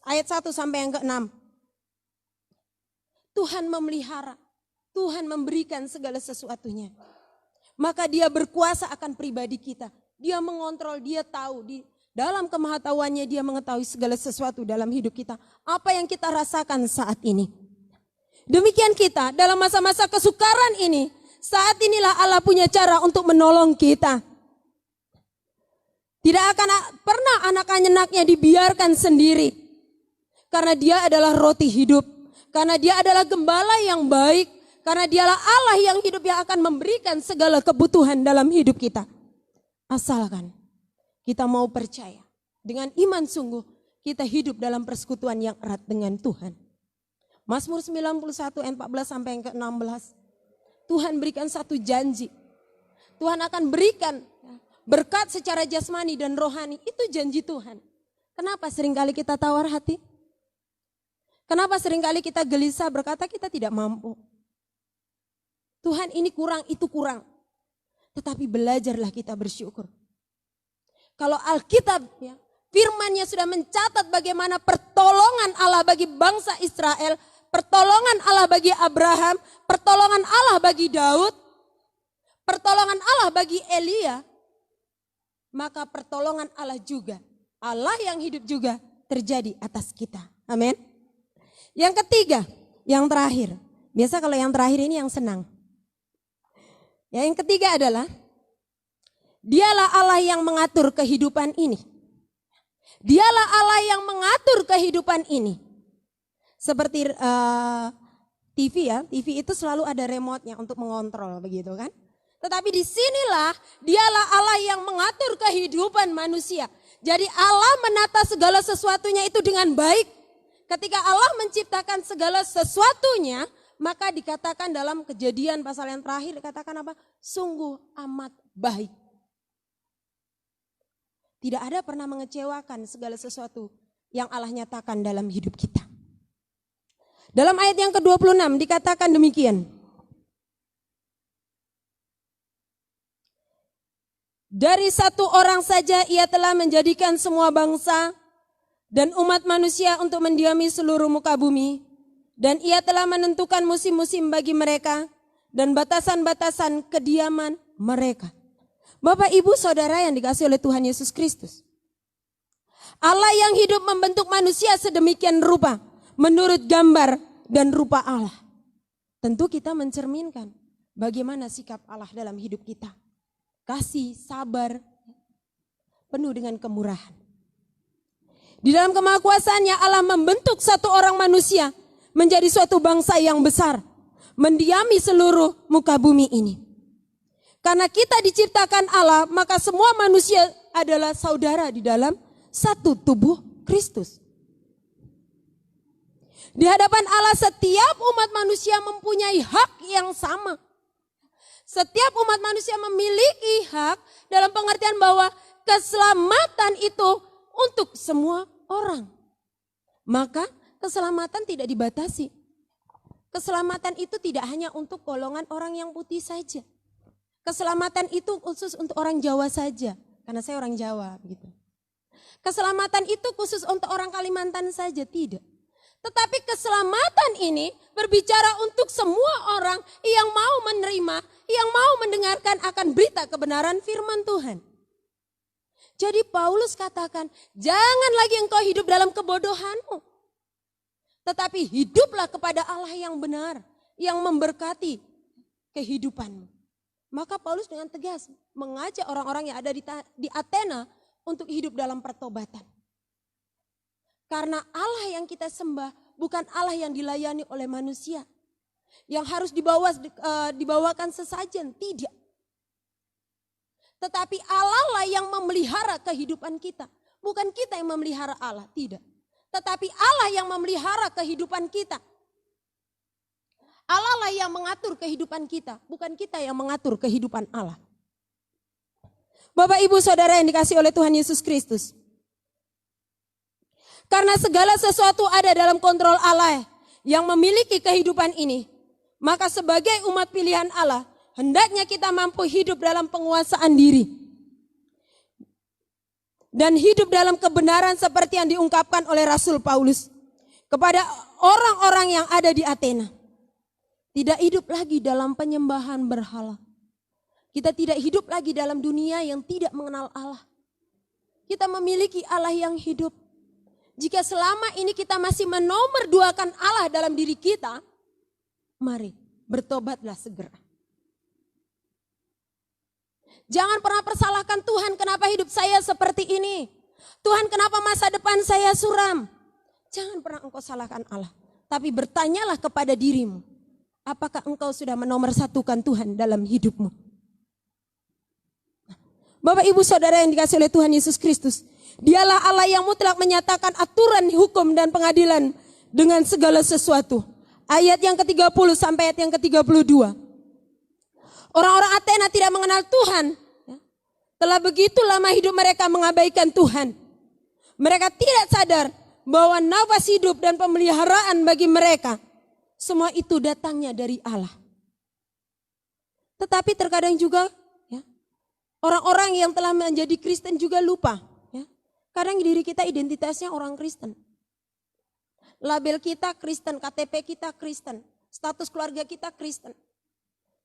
ayat 1 sampai yang ke-6. Tuhan memelihara, Tuhan memberikan segala sesuatunya. Maka dia berkuasa akan pribadi kita. Dia mengontrol, dia tahu Dalam kemahatauannya dia mengetahui segala sesuatu dalam hidup kita. Apa yang kita rasakan saat ini. Demikian kita dalam masa-masa kesukaran ini. Saat inilah Allah punya cara untuk menolong kita. Tidak akan pernah anak-anaknya dibiarkan sendiri. Karena dia adalah roti hidup. Karena dia adalah gembala yang baik. Karena dialah Allah yang hidup yang akan memberikan segala kebutuhan dalam hidup kita. Asalkan kita mau percaya. Dengan iman sungguh kita hidup dalam persekutuan yang erat dengan Tuhan. Mazmur 91 ayat 14 sampai yang ke-16. Tuhan berikan satu janji. Tuhan akan berikan berkat secara jasmani dan rohani. Itu janji Tuhan. Kenapa seringkali kita tawar hati? Kenapa seringkali kita gelisah berkata kita tidak mampu? Tuhan ini kurang, itu kurang. Tetapi belajarlah kita bersyukur. Kalau Alkitab, ya, firman-Nya sudah mencatat bagaimana pertolongan Allah bagi bangsa Israel, pertolongan Allah bagi Abraham, pertolongan Allah bagi Daud, pertolongan Allah bagi Elia, maka pertolongan Allah juga, Allah yang hidup juga terjadi atas kita. Amin. Yang ketiga, yang terakhir. Biasa kalau yang terakhir ini yang senang. Yang ketiga adalah dialah Allah yang mengatur kehidupan ini. Dialah Allah yang mengatur kehidupan ini. Seperti TV ya, TV itu selalu ada remote-nya untuk mengontrol begitu kan. Tetapi disinilah dialah Allah yang mengatur kehidupan manusia. Jadi Allah menata segala sesuatunya itu dengan baik. Ketika Allah menciptakan segala sesuatunya, maka dikatakan dalam Kejadian pasal yang terakhir dikatakan apa? Sungguh amat baik. Tidak ada pernah mengecewakan segala sesuatu yang Allah nyatakan dalam hidup kita. Dalam ayat yang ke-26 dikatakan demikian. Dari satu orang saja ia telah menjadikan semua bangsa dan umat manusia untuk mendiami seluruh muka bumi. Dan ia telah menentukan musim-musim bagi mereka dan batasan-batasan kediaman mereka. Bapak, Ibu, Saudara yang dikasihi oleh Tuhan Yesus Kristus. Allah yang hidup membentuk manusia sedemikian rupa menurut gambar dan rupa Allah. Tentu kita mencerminkan bagaimana sikap Allah dalam hidup kita. Kasih, sabar, penuh dengan kemurahan. Di dalam kemahakuasaannya Allah membentuk satu orang manusia menjadi suatu bangsa yang besar. Mendiami seluruh muka bumi ini. Karena kita diciptakan Allah, maka semua manusia adalah saudara di dalam satu tubuh Kristus. Di hadapan Allah setiap umat manusia mempunyai hak yang sama. Setiap umat manusia memiliki hak dalam pengertian bahwa keselamatan itu untuk semua orang. Maka keselamatan tidak dibatasi. Keselamatan itu tidak hanya untuk golongan orang yang putih saja. Keselamatan itu khusus untuk orang Jawa saja, karena saya orang Jawa begitu. Keselamatan itu khusus untuk orang Kalimantan saja, tidak. Tetapi keselamatan ini berbicara untuk semua orang yang mau menerima, yang mau mendengarkan akan berita kebenaran firman Tuhan. Jadi Paulus katakan, jangan lagi engkau hidup dalam kebodohanmu. Tetapi hiduplah kepada Allah yang benar, yang memberkati kehidupanmu. Maka Paulus dengan tegas mengajak orang-orang yang ada di Athena untuk hidup dalam pertobatan. Karena Allah yang kita sembah bukan Allah yang dilayani oleh manusia. Yang harus dibawakan sesajen, tidak. Tetapi Allah lah yang memelihara kehidupan kita. Bukan kita yang memelihara Allah, tidak. Tetapi Allah yang memelihara kehidupan kita. Allah lah yang mengatur kehidupan kita, bukan kita yang mengatur kehidupan Allah. Bapak, Ibu, Saudara yang dikasihi oleh Tuhan Yesus Kristus. Karena segala sesuatu ada dalam kontrol Allah yang memiliki kehidupan ini. Maka sebagai umat pilihan Allah, hendaknya kita mampu hidup dalam penguasaan diri. Dan hidup dalam kebenaran seperti yang diungkapkan oleh Rasul Paulus kepada orang-orang yang ada di Athena. Tidak hidup lagi dalam penyembahan berhala. Kita tidak hidup lagi dalam dunia yang tidak mengenal Allah. kita memiliki Allah yang hidup. Jika selama ini kita masih menomorduakan Allah dalam diri kita, mari bertobatlah segera. Jangan pernah persalahkan Tuhan, kenapa hidup saya seperti ini. Tuhan, kenapa masa depan saya suram. Jangan pernah engkau salahkan Allah. Tapi bertanyalah kepada dirimu, apakah engkau sudah menomorsatukan Tuhan dalam hidupmu? Bapak ibu saudara yang dikasihi oleh Tuhan Yesus Kristus, dialah Allah yang mutlak menyatakan aturan hukum dan pengadilan dengan segala sesuatu. Ayat yang ke-30 sampai ayat yang ke-32. Orang-orang Athena tidak mengenal Tuhan. Telah begitu lama hidup mereka mengabaikan Tuhan. Mereka tidak sadar bahwa nafas hidup dan pemeliharaan bagi mereka, semua itu datangnya dari Allah. Tetapi terkadang juga orang-orang yang telah menjadi Kristen juga lupa. Kadang diri kita identitasnya orang Kristen. Label kita Kristen, KTP kita Kristen, status keluarga kita Kristen.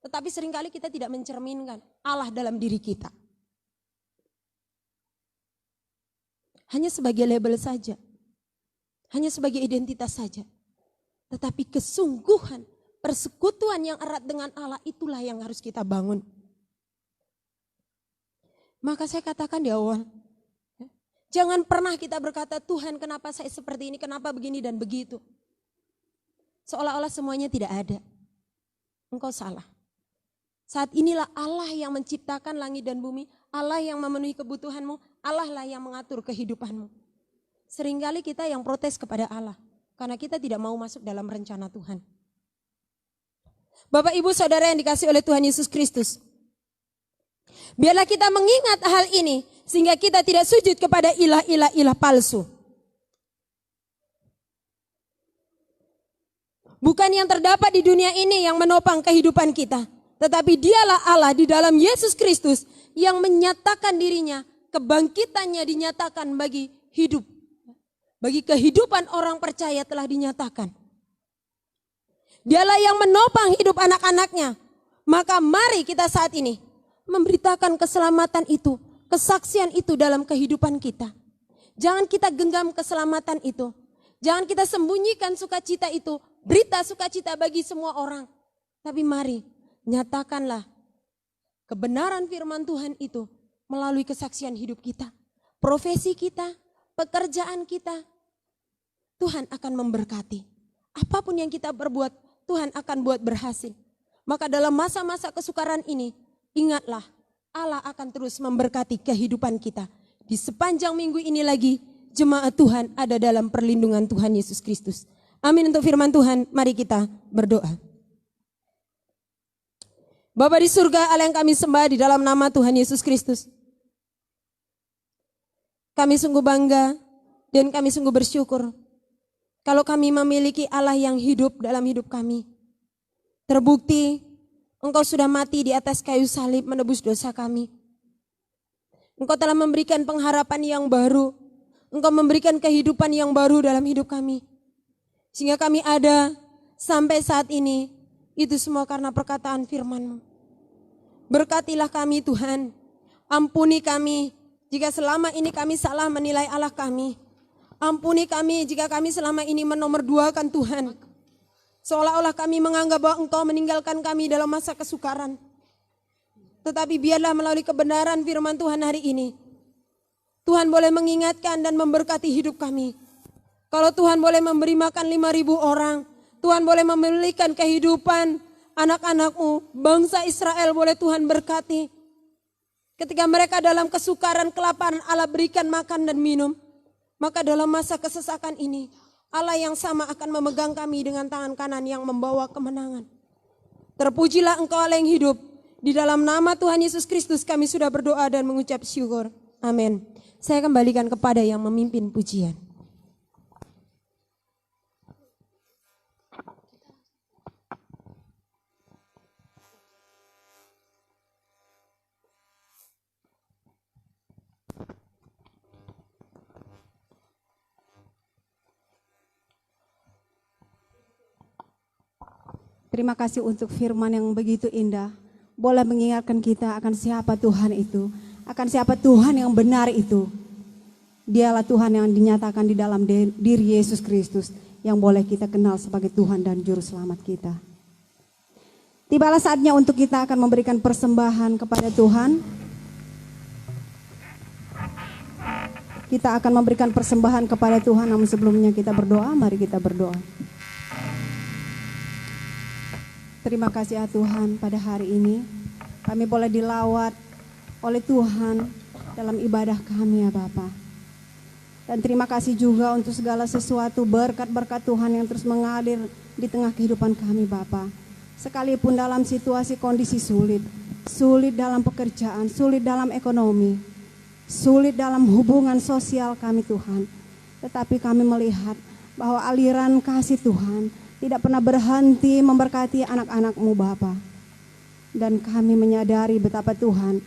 Tetapi seringkali kita tidak mencerminkan Allah dalam diri kita. Hanya sebagai label saja. Hanya sebagai identitas saja. Tetapi kesungguhan, persekutuan yang erat dengan Allah itulah yang harus kita bangun. Maka saya katakan di awal, jangan pernah kita berkata, Tuhan kenapa saya seperti ini, kenapa begini dan begitu. Seolah-olah semuanya tidak ada. Engkau salah. Saat inilah Allah yang menciptakan langit dan bumi, Allah yang memenuhi kebutuhanmu, Allah lah yang mengatur kehidupanmu. Seringkali kita yang protes kepada Allah, karena kita tidak mau masuk dalam rencana Tuhan. Bapak ibu saudara yang dikasihi oleh Tuhan Yesus Kristus, biarlah kita mengingat hal ini, sehingga kita tidak sujud kepada ilah palsu. Bukan yang terdapat di dunia ini yang menopang kehidupan kita. Tetapi dialah Allah di dalam Yesus Kristus yang menyatakan dirinya, kebangkitannya dinyatakan bagi hidup. Bagi kehidupan orang percaya telah dinyatakan. Dialah yang menopang hidup anak-anaknya. Maka mari kita saat ini memberitakan keselamatan itu, kesaksian itu dalam kehidupan kita. Jangan kita genggam keselamatan itu. Jangan kita sembunyikan sukacita itu, berita sukacita bagi semua orang. Tapi mari nyatakanlah kebenaran firman Tuhan itu melalui kesaksian hidup kita. Profesi kita, pekerjaan kita, Tuhan akan memberkati. Apapun yang kita perbuat, Tuhan akan buat berhasil. Maka dalam masa-masa kesukaran ini, ingatlah Allah akan terus memberkati kehidupan kita. Di sepanjang minggu ini lagi, jemaat Tuhan ada dalam perlindungan Tuhan Yesus Kristus. Amin untuk firman Tuhan, mari kita berdoa. Bapa di surga, Allah yang kami sembah di dalam nama Tuhan Yesus Kristus. Kami sungguh bangga dan kami sungguh bersyukur kalau kami memiliki Allah yang hidup dalam hidup kami. Terbukti Engkau sudah mati di atas kayu salib menebus dosa kami. Engkau telah memberikan pengharapan yang baru. Engkau memberikan kehidupan yang baru dalam hidup kami. Sehingga kami ada sampai saat ini. Itu semua karena perkataan firman-Mu. Berkatilah kami Tuhan. Ampuni kami jika selama ini kami salah menilai Allah kami. Ampuni kami jika kami selama ini menomorduakan Tuhan. Seolah-olah kami menganggap bahwa Engkau meninggalkan kami dalam masa kesukaran. Tetapi biarlah melalui kebenaran firman Tuhan hari ini, Tuhan boleh mengingatkan dan memberkati hidup kami. Kalau Tuhan boleh memberi makan 5.000 orang, Tuhan boleh memulihkan kehidupan anak-anak-Mu, bangsa Israel boleh Tuhan berkati. Ketika mereka dalam kesukaran, kelaparan, Allah berikan makan dan minum. Maka dalam masa kesesakan ini, Allah yang sama akan memegang kami dengan tangan kanan yang membawa kemenangan. Terpujilah Engkau Allah yang hidup. Di dalam nama Tuhan Yesus Kristus kami sudah berdoa dan mengucap syukur. Amin. Saya kembalikan kepada yang memimpin pujian. Terima kasih untuk firman yang begitu indah. Boleh mengingatkan kita akan siapa Tuhan itu. Akan siapa Tuhan yang benar itu. Dialah Tuhan yang dinyatakan di dalam diri Yesus Kristus yang boleh kita kenal sebagai Tuhan dan Juru Selamat kita. Tibalah saatnya untuk kita akan memberikan persembahan kepada Tuhan. Kita akan memberikan persembahan kepada Tuhan, namun sebelumnya kita berdoa, mari kita berdoa. Terima kasih ya Tuhan, pada hari ini kami boleh dilawat oleh Tuhan dalam ibadah kami ya Bapa. Dan terima kasih juga untuk segala sesuatu berkat-berkat Tuhan yang terus mengalir di tengah kehidupan kami Bapa. Sekalipun dalam situasi kondisi sulit, sulit dalam pekerjaan, sulit dalam ekonomi, sulit dalam hubungan sosial kami Tuhan. Tetapi kami melihat bahwa aliran kasih Tuhan tidak pernah berhenti memberkati anak-anak-Mu Bapa. Dan kami menyadari betapa Tuhan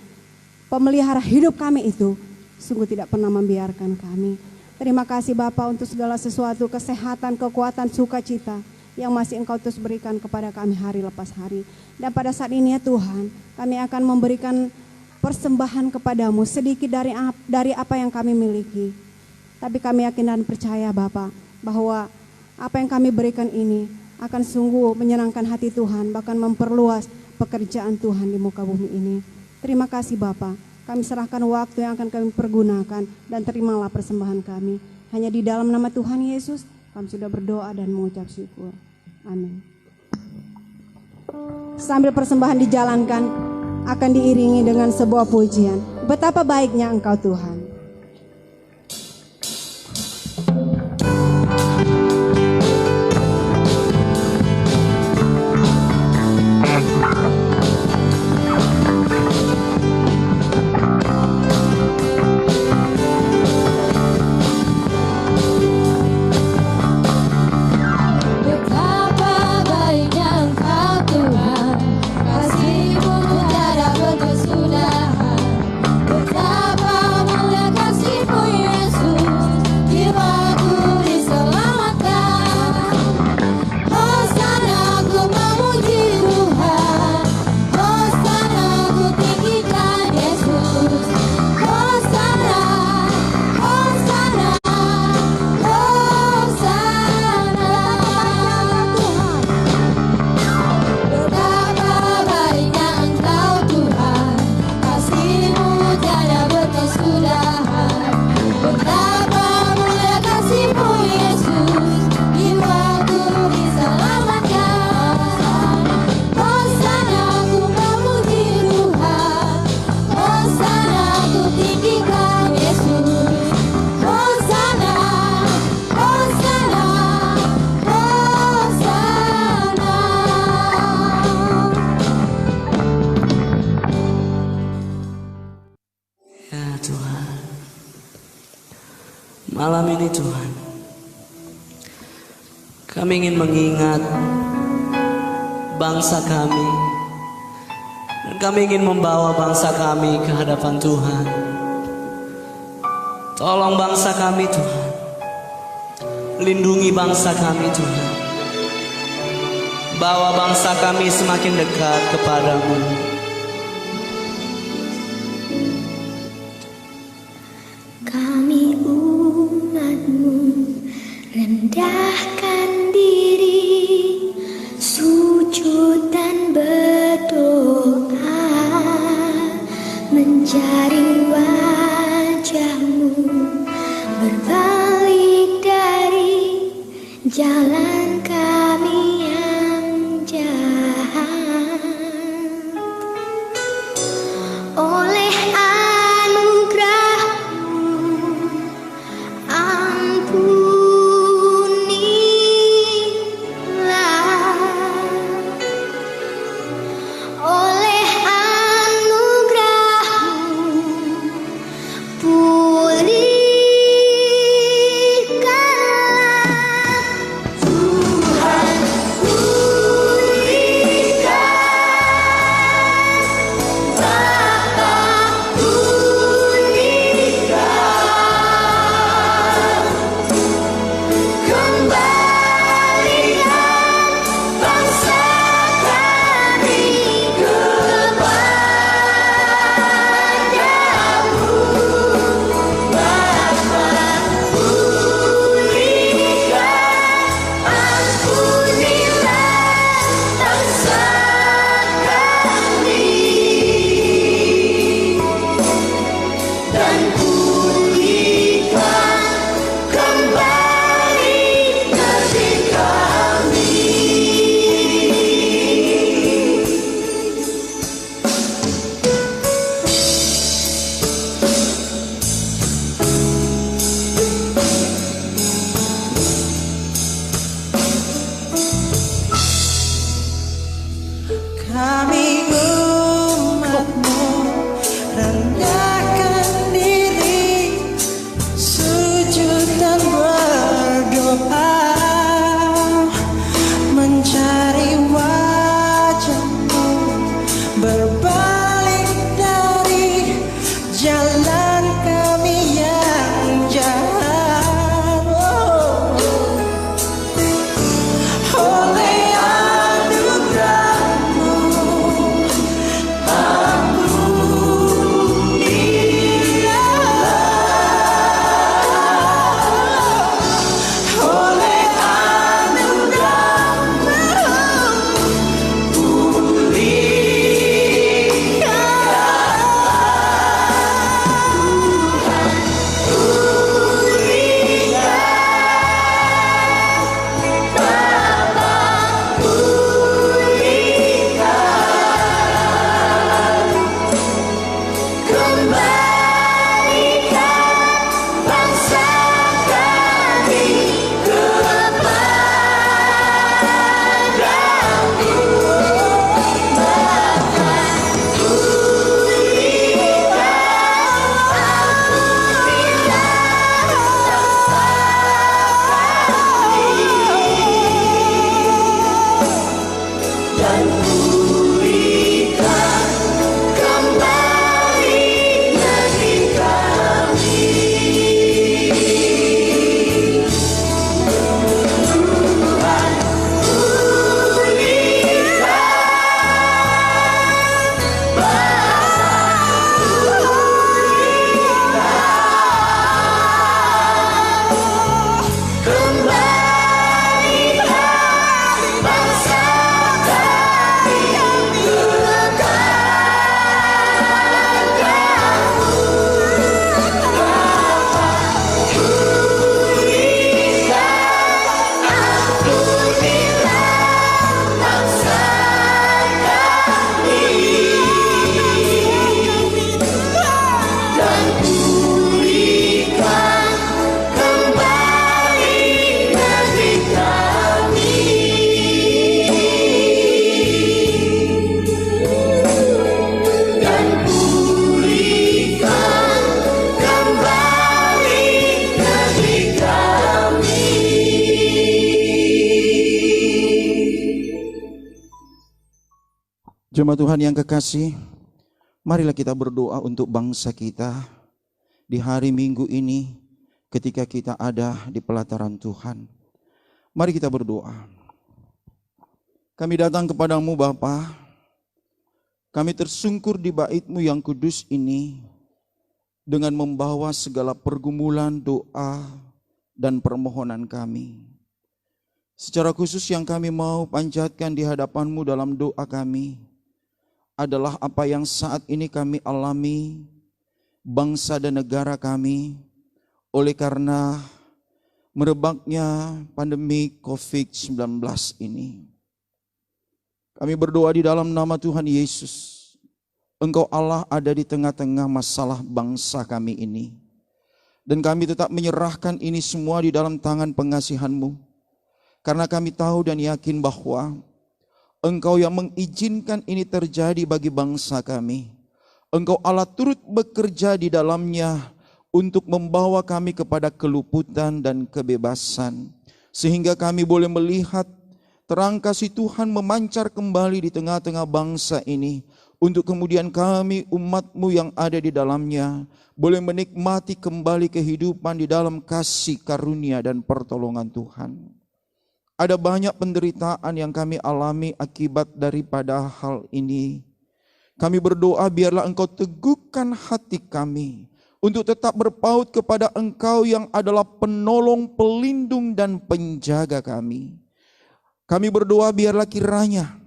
pemelihara hidup kami itu sungguh tidak pernah membiarkan kami. Terima kasih Bapa untuk segala sesuatu, kesehatan, kekuatan, sukacita yang masih Engkau terus berikan kepada kami hari lepas hari. Dan pada saat ini ya Tuhan, kami akan memberikan persembahan kepadamu sedikit dari apa yang kami miliki. Tapi kami yakin dan percaya Bapa bahwa apa yang kami berikan ini akan sungguh menyenangkan hati Tuhan, bahkan memperluas pekerjaan Tuhan di muka bumi ini. Terima kasih Bapa, kami serahkan waktu yang akan kami pergunakan dan terimalah persembahan kami. Hanya di dalam nama Tuhan Yesus kami sudah berdoa dan mengucap syukur. Amin. Sambil persembahan dijalankan akan diiringi dengan sebuah pujian. Betapa baiknya Engkau Tuhan. Malam ini Tuhan, kami ingin mengingat bangsa kami, dan kami ingin membawa bangsa kami ke hadapan Tuhan. Tolong bangsa kami Tuhan, lindungi bangsa kami Tuhan, bawa bangsa kami semakin dekat kepadamu. Rendahkan diri, sujud dan berdoa, mencari wajah-Mu, berbalik dari jalan kami yang jahat. Oleh Pulihkanlah Jemaat Tuhan yang kekasih, marilah kita berdoa untuk bangsa kita di hari Minggu ini ketika kita ada di pelataran Tuhan. Mari kita berdoa. Kami datang kepadamu Bapa, kami tersungkur di bait-Mu yang kudus ini dengan membawa segala pergumulan, doa, dan permohonan kami. Secara khusus yang kami mau panjatkan di hadapan-Mu dalam doa kami adalah apa yang saat ini kami alami, bangsa dan negara kami, oleh karena merebaknya pandemi COVID-19 ini. Kami berdoa di dalam nama Tuhan Yesus. Engkau Allah ada di tengah-tengah masalah bangsa kami ini. Dan kami tetap menyerahkan ini semua di dalam tangan pengasihan-Mu. Karena kami tahu dan yakin bahwa Engkau yang mengizinkan ini terjadi bagi bangsa kami. Engkau Allah turut bekerja di dalamnya untuk membawa kami kepada keluputan dan kebebasan. Sehingga kami boleh melihat terang kasih Tuhan memancar kembali di tengah-tengah bangsa ini. Untuk kemudian kami umat-Mu yang ada di dalamnya boleh menikmati kembali kehidupan di dalam kasih karunia dan pertolongan Tuhan. Ada banyak penderitaan yang kami alami akibat daripada hal ini. Kami berdoa biarlah Engkau teguhkan hati kami untuk tetap berpaut kepada Engkau yang adalah penolong, pelindung, dan penjaga kami. Kami berdoa biarlah kiranya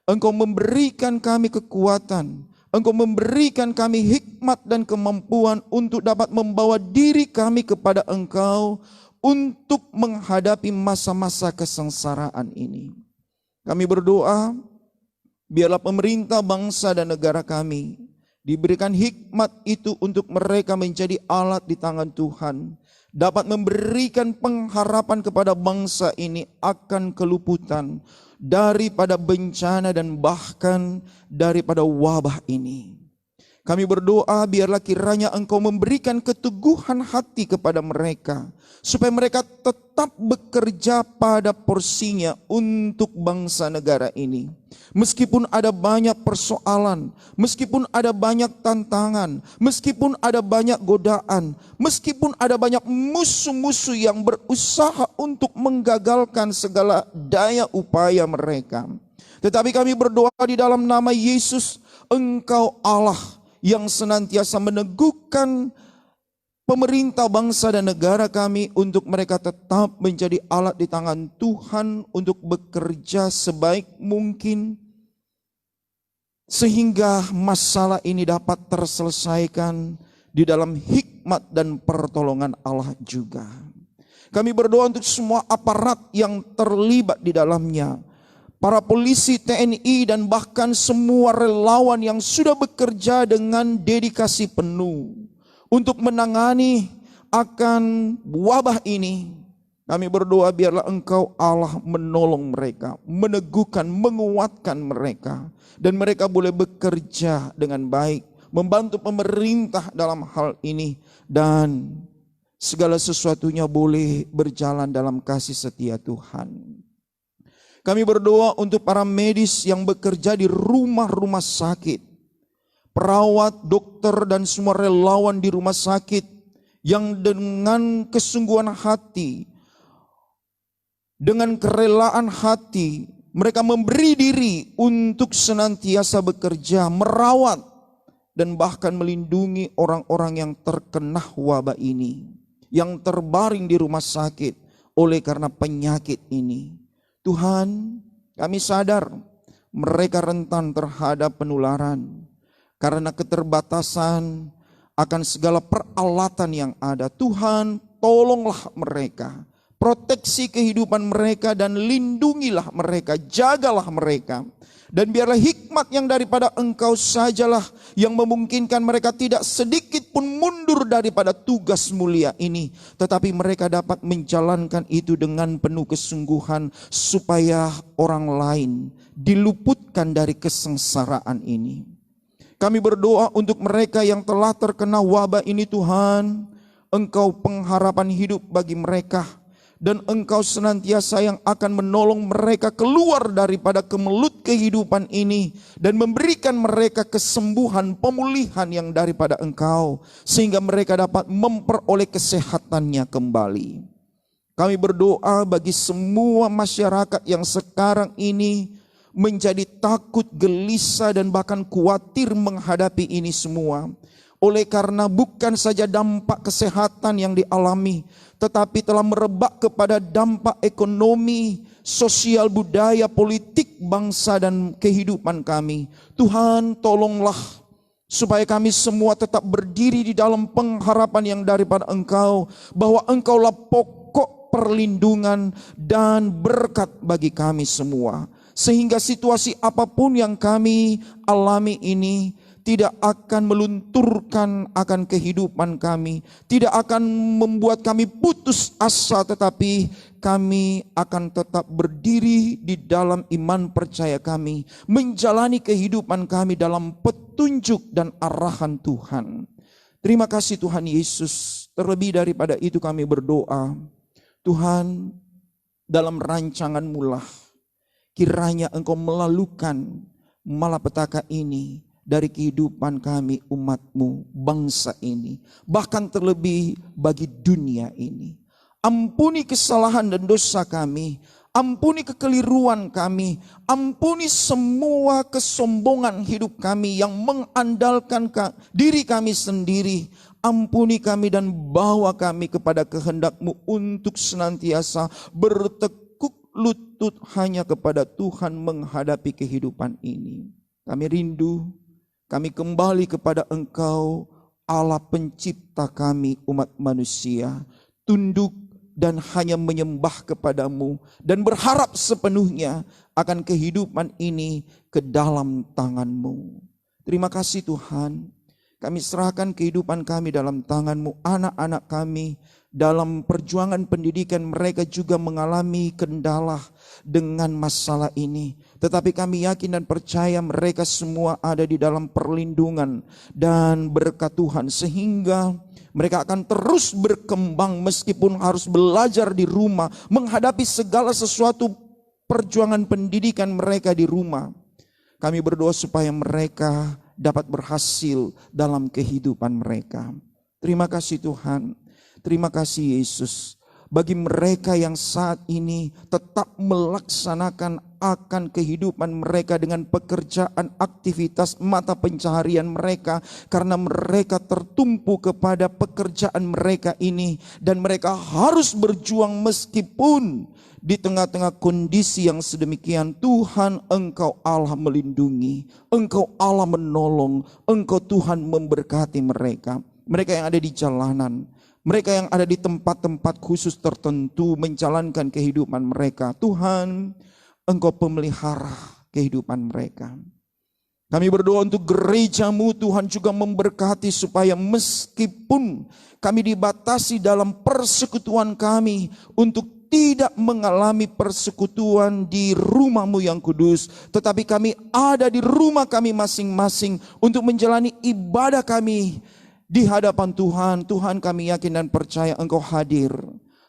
Engkau memberikan kami kekuatan, Engkau memberikan kami hikmat dan kemampuan untuk dapat membawa diri kami kepada Engkau untuk menghadapi masa-masa kesengsaraan ini. Kami berdoa, biarlah pemerintah bangsa dan negara kami diberikan hikmat itu untuk mereka menjadi alat di tangan Tuhan, dapat memberikan pengharapan kepada bangsa ini akan keluputan daripada bencana dan bahkan daripada wabah ini. Kami berdoa biarlah kiranya Engkau memberikan keteguhan hati kepada mereka, supaya mereka tetap bekerja pada porsinya untuk bangsa negara ini. Meskipun ada banyak persoalan, meskipun ada banyak tantangan, meskipun ada banyak godaan, meskipun ada banyak musuh-musuh yang berusaha untuk menggagalkan segala daya upaya mereka. Tetapi kami berdoa di dalam nama Yesus, Engkau Allah yang senantiasa meneguhkan pemerintah bangsa dan negara kami untuk mereka tetap menjadi alat di tangan Tuhan untuk bekerja sebaik mungkin sehingga masalah ini dapat terselesaikan di dalam hikmat dan pertolongan Allah juga. Kami berdoa untuk semua aparat yang terlibat di dalamnya, para polisi, TNI, dan bahkan semua relawan yang sudah bekerja dengan dedikasi penuh untuk menangani akan wabah ini. Kami berdoa biarlah Engkau Allah menolong mereka, meneguhkan, menguatkan mereka, dan mereka boleh bekerja dengan baik, membantu pemerintah dalam hal ini, dan segala sesuatunya boleh berjalan dalam kasih setia Tuhan. Kami berdoa untuk para medis yang bekerja di rumah-rumah sakit, perawat, dokter, dan semua relawan di rumah sakit yang dengan kesungguhan hati, dengan kerelaan hati, mereka memberi diri untuk senantiasa bekerja, merawat, dan bahkan melindungi orang-orang yang terkena wabah ini, yang terbaring di rumah sakit oleh karena penyakit ini. Tuhan, kami sadar mereka rentan terhadap penularan karena keterbatasan akan segala peralatan yang ada. Tuhan, tolonglah mereka, proteksi kehidupan mereka dan lindungilah mereka, jagalah mereka. Dan biarlah hikmat yang daripada Engkau sajalah yang memungkinkan mereka tidak sedikit pun mundur daripada tugas mulia ini. Tetapi mereka dapat menjalankan itu dengan penuh kesungguhan supaya orang lain diluputkan dari kesengsaraan ini. Kami berdoa untuk mereka yang telah terkena wabah ini Tuhan. Engkau pengharapan hidup bagi mereka. dan Engkau senantiasa yang akan menolong mereka keluar daripada kemelut kehidupan ini dan memberikan mereka kesembuhan, pemulihan yang daripada Engkau, sehingga mereka dapat memperoleh kesehatannya kembali. Kami berdoa bagi semua masyarakat yang sekarang ini menjadi takut, gelisah, dan bahkan khawatir menghadapi ini semua. Oleh karena bukan saja dampak kesehatan yang dialami, tetapi telah merebak kepada dampak ekonomi, sosial, budaya, politik, bangsa, dan kehidupan kami. Tuhan, tolonglah supaya kami semua tetap berdiri di dalam pengharapan yang daripada Engkau, bahwa Engkaulah pokok perlindungan dan berkat bagi kami semua. Sehingga situasi apapun yang kami alami ini tidak akan melunturkan akan kehidupan kami, tidak akan membuat kami putus asa, tetapi kami akan tetap berdiri di dalam iman percaya kami, menjalani kehidupan kami dalam petunjuk dan arahan Tuhan. Terima kasih Tuhan Yesus. Terlebih daripada itu kami berdoa, Tuhan, dalam rancangan-Mu lah kiranya Engkau melalukan malapetaka ini dari kehidupan kami, umat-Mu, bangsa ini, bahkan terlebih bagi dunia ini. Ampuni kesalahan dan dosa kami, ampuni kekeliruan kami, ampuni semua kesombongan hidup kami yang mengandalkan diri kami sendiri. Ampuni kami dan bawa kami kepada kehendak-Mu untuk senantiasa bertekuk lutut hanya kepada Tuhan menghadapi kehidupan ini. Kami rindu, kami kembali kepada Engkau, Allah pencipta kami umat manusia, tunduk dan hanya menyembah kepada-Mu dan berharap sepenuhnya akan kehidupan ini ke dalam tangan-Mu. Terima kasih Tuhan, kami serahkan kehidupan kami dalam tangan-Mu. Anak-anak kami dalam perjuangan pendidikan mereka juga mengalami kendala dengan masalah ini. Tetapi kami yakin dan percaya mereka semua ada di dalam perlindungan dan berkat Tuhan. Sehingga mereka akan terus berkembang meskipun harus belajar di rumah. Menghadapi segala sesuatu perjuangan pendidikan mereka di rumah. Kami berdoa supaya mereka dapat berhasil dalam kehidupan mereka. Terima kasih Tuhan. Terima kasih Yesus, bagi mereka yang saat ini tetap melaksanakan akan kehidupan mereka dengan pekerjaan, aktivitas, mata pencaharian mereka, karena mereka tertumpu kepada pekerjaan mereka ini, dan mereka harus berjuang meskipun di tengah-tengah kondisi yang sedemikian. Tuhan, Engkau Allah melindungi, Engkau Allah menolong, Engkau Tuhan memberkati mereka. Mereka yang ada di jalanan, mereka yang ada di tempat-tempat khusus tertentu menjalankan kehidupan mereka. Tuhan, Engkau pemelihara kehidupan mereka. Kami berdoa untuk gereja-Mu, Tuhan juga memberkati supaya meskipun kami dibatasi dalam persekutuan kami untuk tidak mengalami persekutuan di rumah-Mu yang kudus, tetapi kami ada di rumah kami masing-masing untuk menjalani ibadah kami di hadapan Tuhan. Tuhan, kami yakin dan percaya Engkau hadir,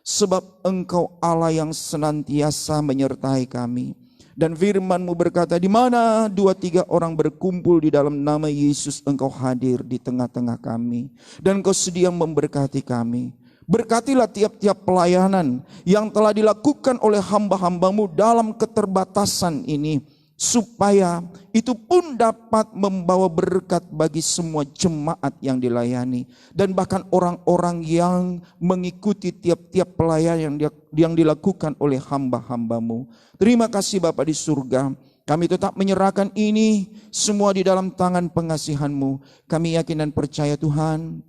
sebab Engkau Allah yang senantiasa menyertai kami. Dan firman-Mu berkata, di mana 2-3 orang berkumpul di dalam nama Yesus, Engkau hadir di tengah-tengah kami. Dan Engkau sedia memberkati kami. Berkatilah tiap-tiap pelayanan yang telah dilakukan oleh hamba-hamba-Mu dalam keterbatasan ini, supaya itu pun dapat membawa berkat bagi semua jemaat yang dilayani, dan bahkan orang-orang yang mengikuti tiap-tiap pelayanan yang dilakukan oleh hamba-hamba-Mu. Terima kasih Bapa di surga. Kami tetap menyerahkan ini semua di dalam tangan pengasihan-Mu. Kami yakin dan percaya Tuhan,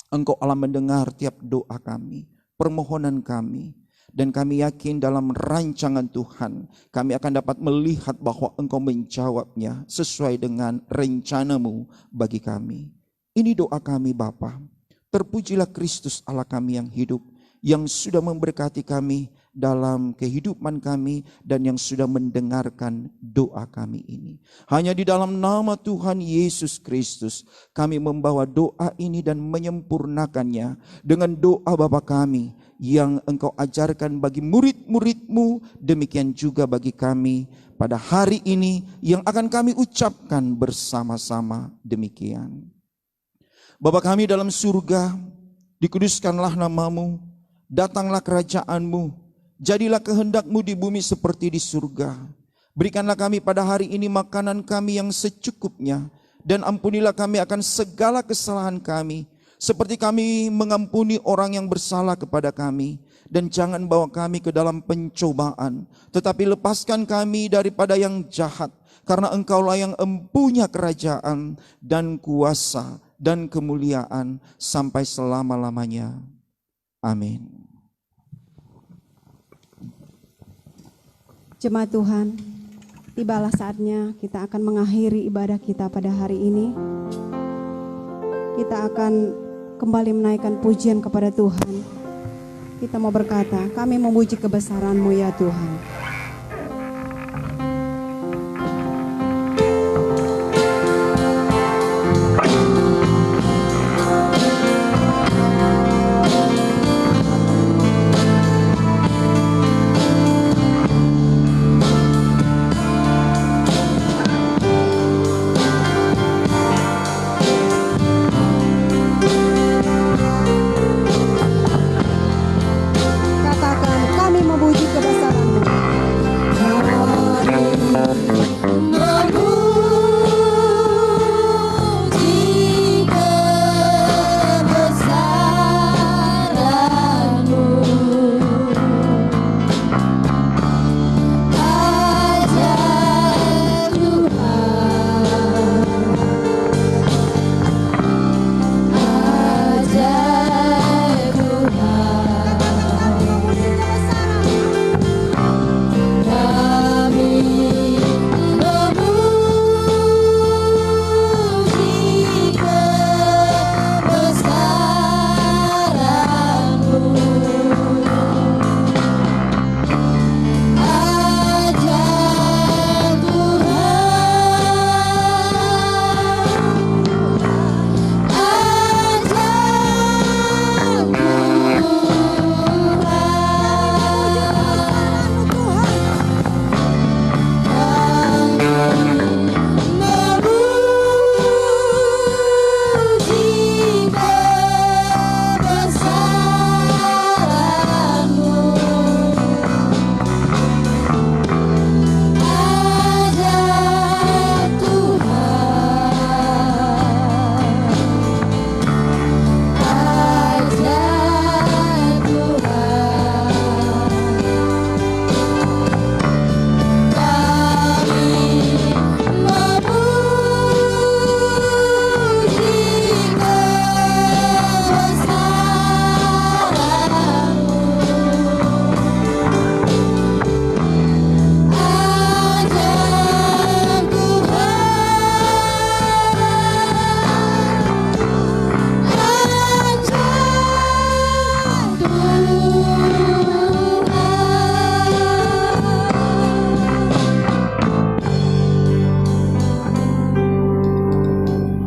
Engkau Allah mendengar tiap doa kami, permohonan kami. Dan kami yakin dalam rancangan Tuhan, kami akan dapat melihat bahwa Engkau menjawabnya sesuai dengan rencana-Mu bagi kami. Ini doa kami Bapa. Terpujilah Kristus Allah kami yang hidup, yang sudah memberkati kami dalam kehidupan kami dan yang sudah mendengarkan doa kami ini. Hanya di dalam nama Tuhan Yesus Kristus kami membawa doa ini dan menyempurnakannya dengan doa Bapa kami yang Engkau ajarkan bagi murid-murid-Mu, demikian juga bagi kami pada hari ini yang akan kami ucapkan bersama-sama demikian. Bapa kami dalam surga, dikuduskanlah nama-Mu, datanglah kerajaan-Mu, jadilah kehendak-Mu di bumi seperti di surga. Berikanlah kami pada hari ini makanan kami yang secukupnya, dan ampunilah kami akan segala kesalahan kami, seperti kami mengampuni orang yang bersalah kepada kami. Dan jangan bawa kami ke dalam pencobaan, tetapi lepaskan kami daripada yang jahat, karena Engkaulah yang empunya kerajaan dan kuasa dan kemuliaan sampai selama-lamanya. Amin. Jemaat Tuhan, tibalah saatnya kita akan mengakhiri ibadah kita pada hari ini. Kita akan kembali menaikkan pujian kepada Tuhan. Kita mau berkata, kami memuji kebesaran-Mu ya Tuhan.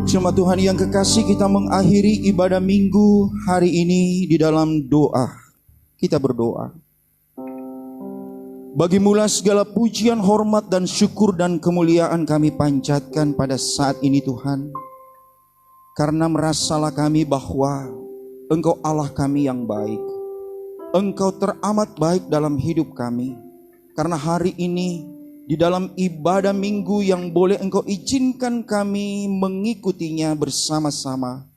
Jemaat Tuhan yang kekasih, kita mengakhiri ibadah minggu hari ini di dalam doa. Kita berdoa. Bagi mula segala pujian, hormat dan syukur dan kemuliaan kami panjatkan pada saat ini Tuhan. Karena merasalah kami bahwa Engkau Allah kami yang baik. Engkau teramat baik dalam hidup kami. Karena hari ini di dalam ibadah minggu yang boleh Engkau izinkan kami mengikutinya bersama-sama,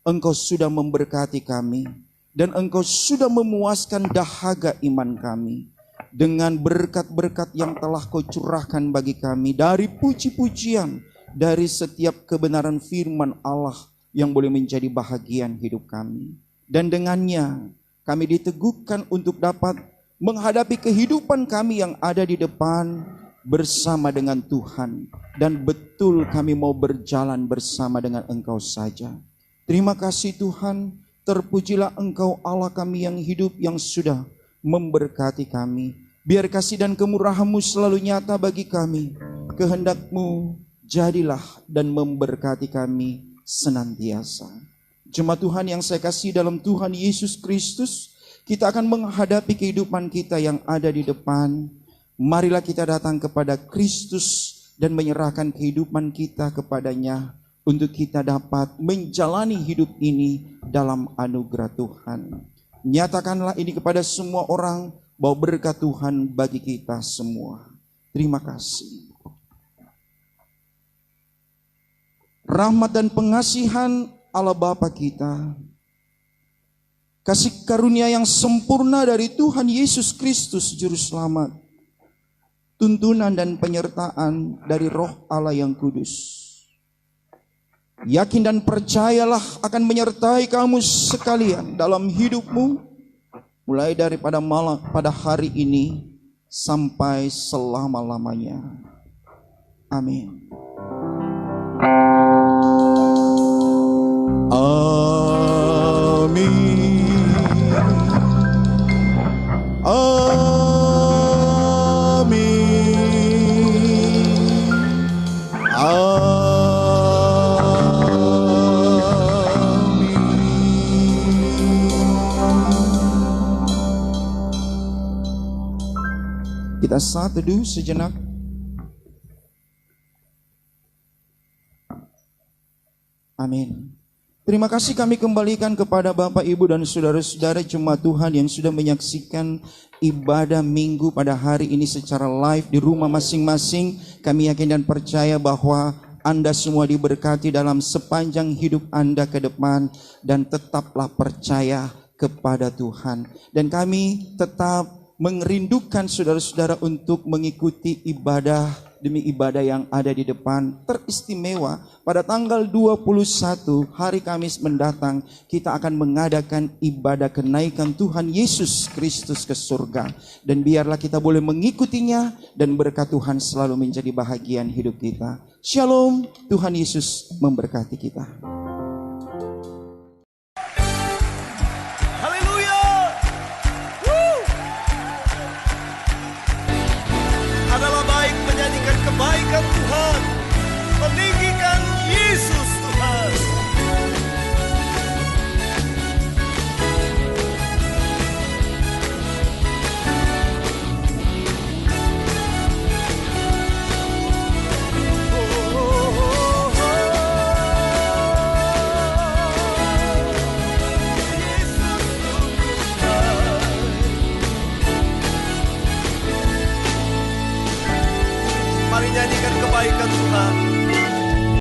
Engkau sudah memberkati kami dan Engkau sudah memuaskan dahaga iman kami dengan berkat-berkat yang telah Kau curahkan bagi kami, dari puji-pujian, dari setiap kebenaran firman Allah yang boleh menjadi bahagian hidup kami. Dan dengannya kami diteguhkan untuk dapat menghadapi kehidupan kami yang ada di depan bersama dengan Tuhan, dan betul kami mau berjalan bersama dengan Engkau saja. Terima kasih Tuhan, terpujilah Engkau Allah kami yang hidup, yang sudah memberkati kami. Biar kasih dan kemurahan-Mu selalu nyata bagi kami. Kehendak-Mu jadilah dan memberkati kami senantiasa. Jemaat Tuhan yang saya kasih dalam Tuhan Yesus Kristus, kita akan menghadapi kehidupan kita yang ada di depan. Marilah kita datang kepada Kristus dan menyerahkan kehidupan kita kepadanya untuk kita dapat menjalani hidup ini dalam anugerah Tuhan. Nyatakanlah ini kepada semua orang bahwa berkat Tuhan bagi kita semua. Terima kasih. Rahmat dan pengasihan Allah Bapa kita, kasih karunia yang sempurna dari Tuhan Yesus Kristus Juru Selamat, tuntunan dan penyertaan dari Roh Allah yang kudus. Yakin dan percayalah akan menyertai kamu sekalian dalam hidupmu, mulai daripada pada hari ini sampai selama-lamanya. Amin. Amin. Kita saat teduh sejenak. Amin. Terima kasih kami kembalikan kepada Bapak, Ibu, dan saudara-saudara jemaat Tuhan yang sudah menyaksikan ibadah minggu pada hari ini secara live di rumah masing-masing. Kami yakin dan percaya bahwa Anda semua diberkati dalam sepanjang hidup Anda ke depan, dan tetaplah percaya kepada Tuhan. Dan kami tetap merindukan saudara-saudara untuk mengikuti ibadah demi ibadah yang ada di depan. Teristimewa pada tanggal 21 hari Kamis mendatang kita akan mengadakan ibadah kenaikan Tuhan Yesus Kristus ke surga. Dan biarlah kita boleh mengikutinya dan berkat Tuhan selalu menjadi bahagian hidup kita. Shalom, Tuhan Yesus memberkati kita.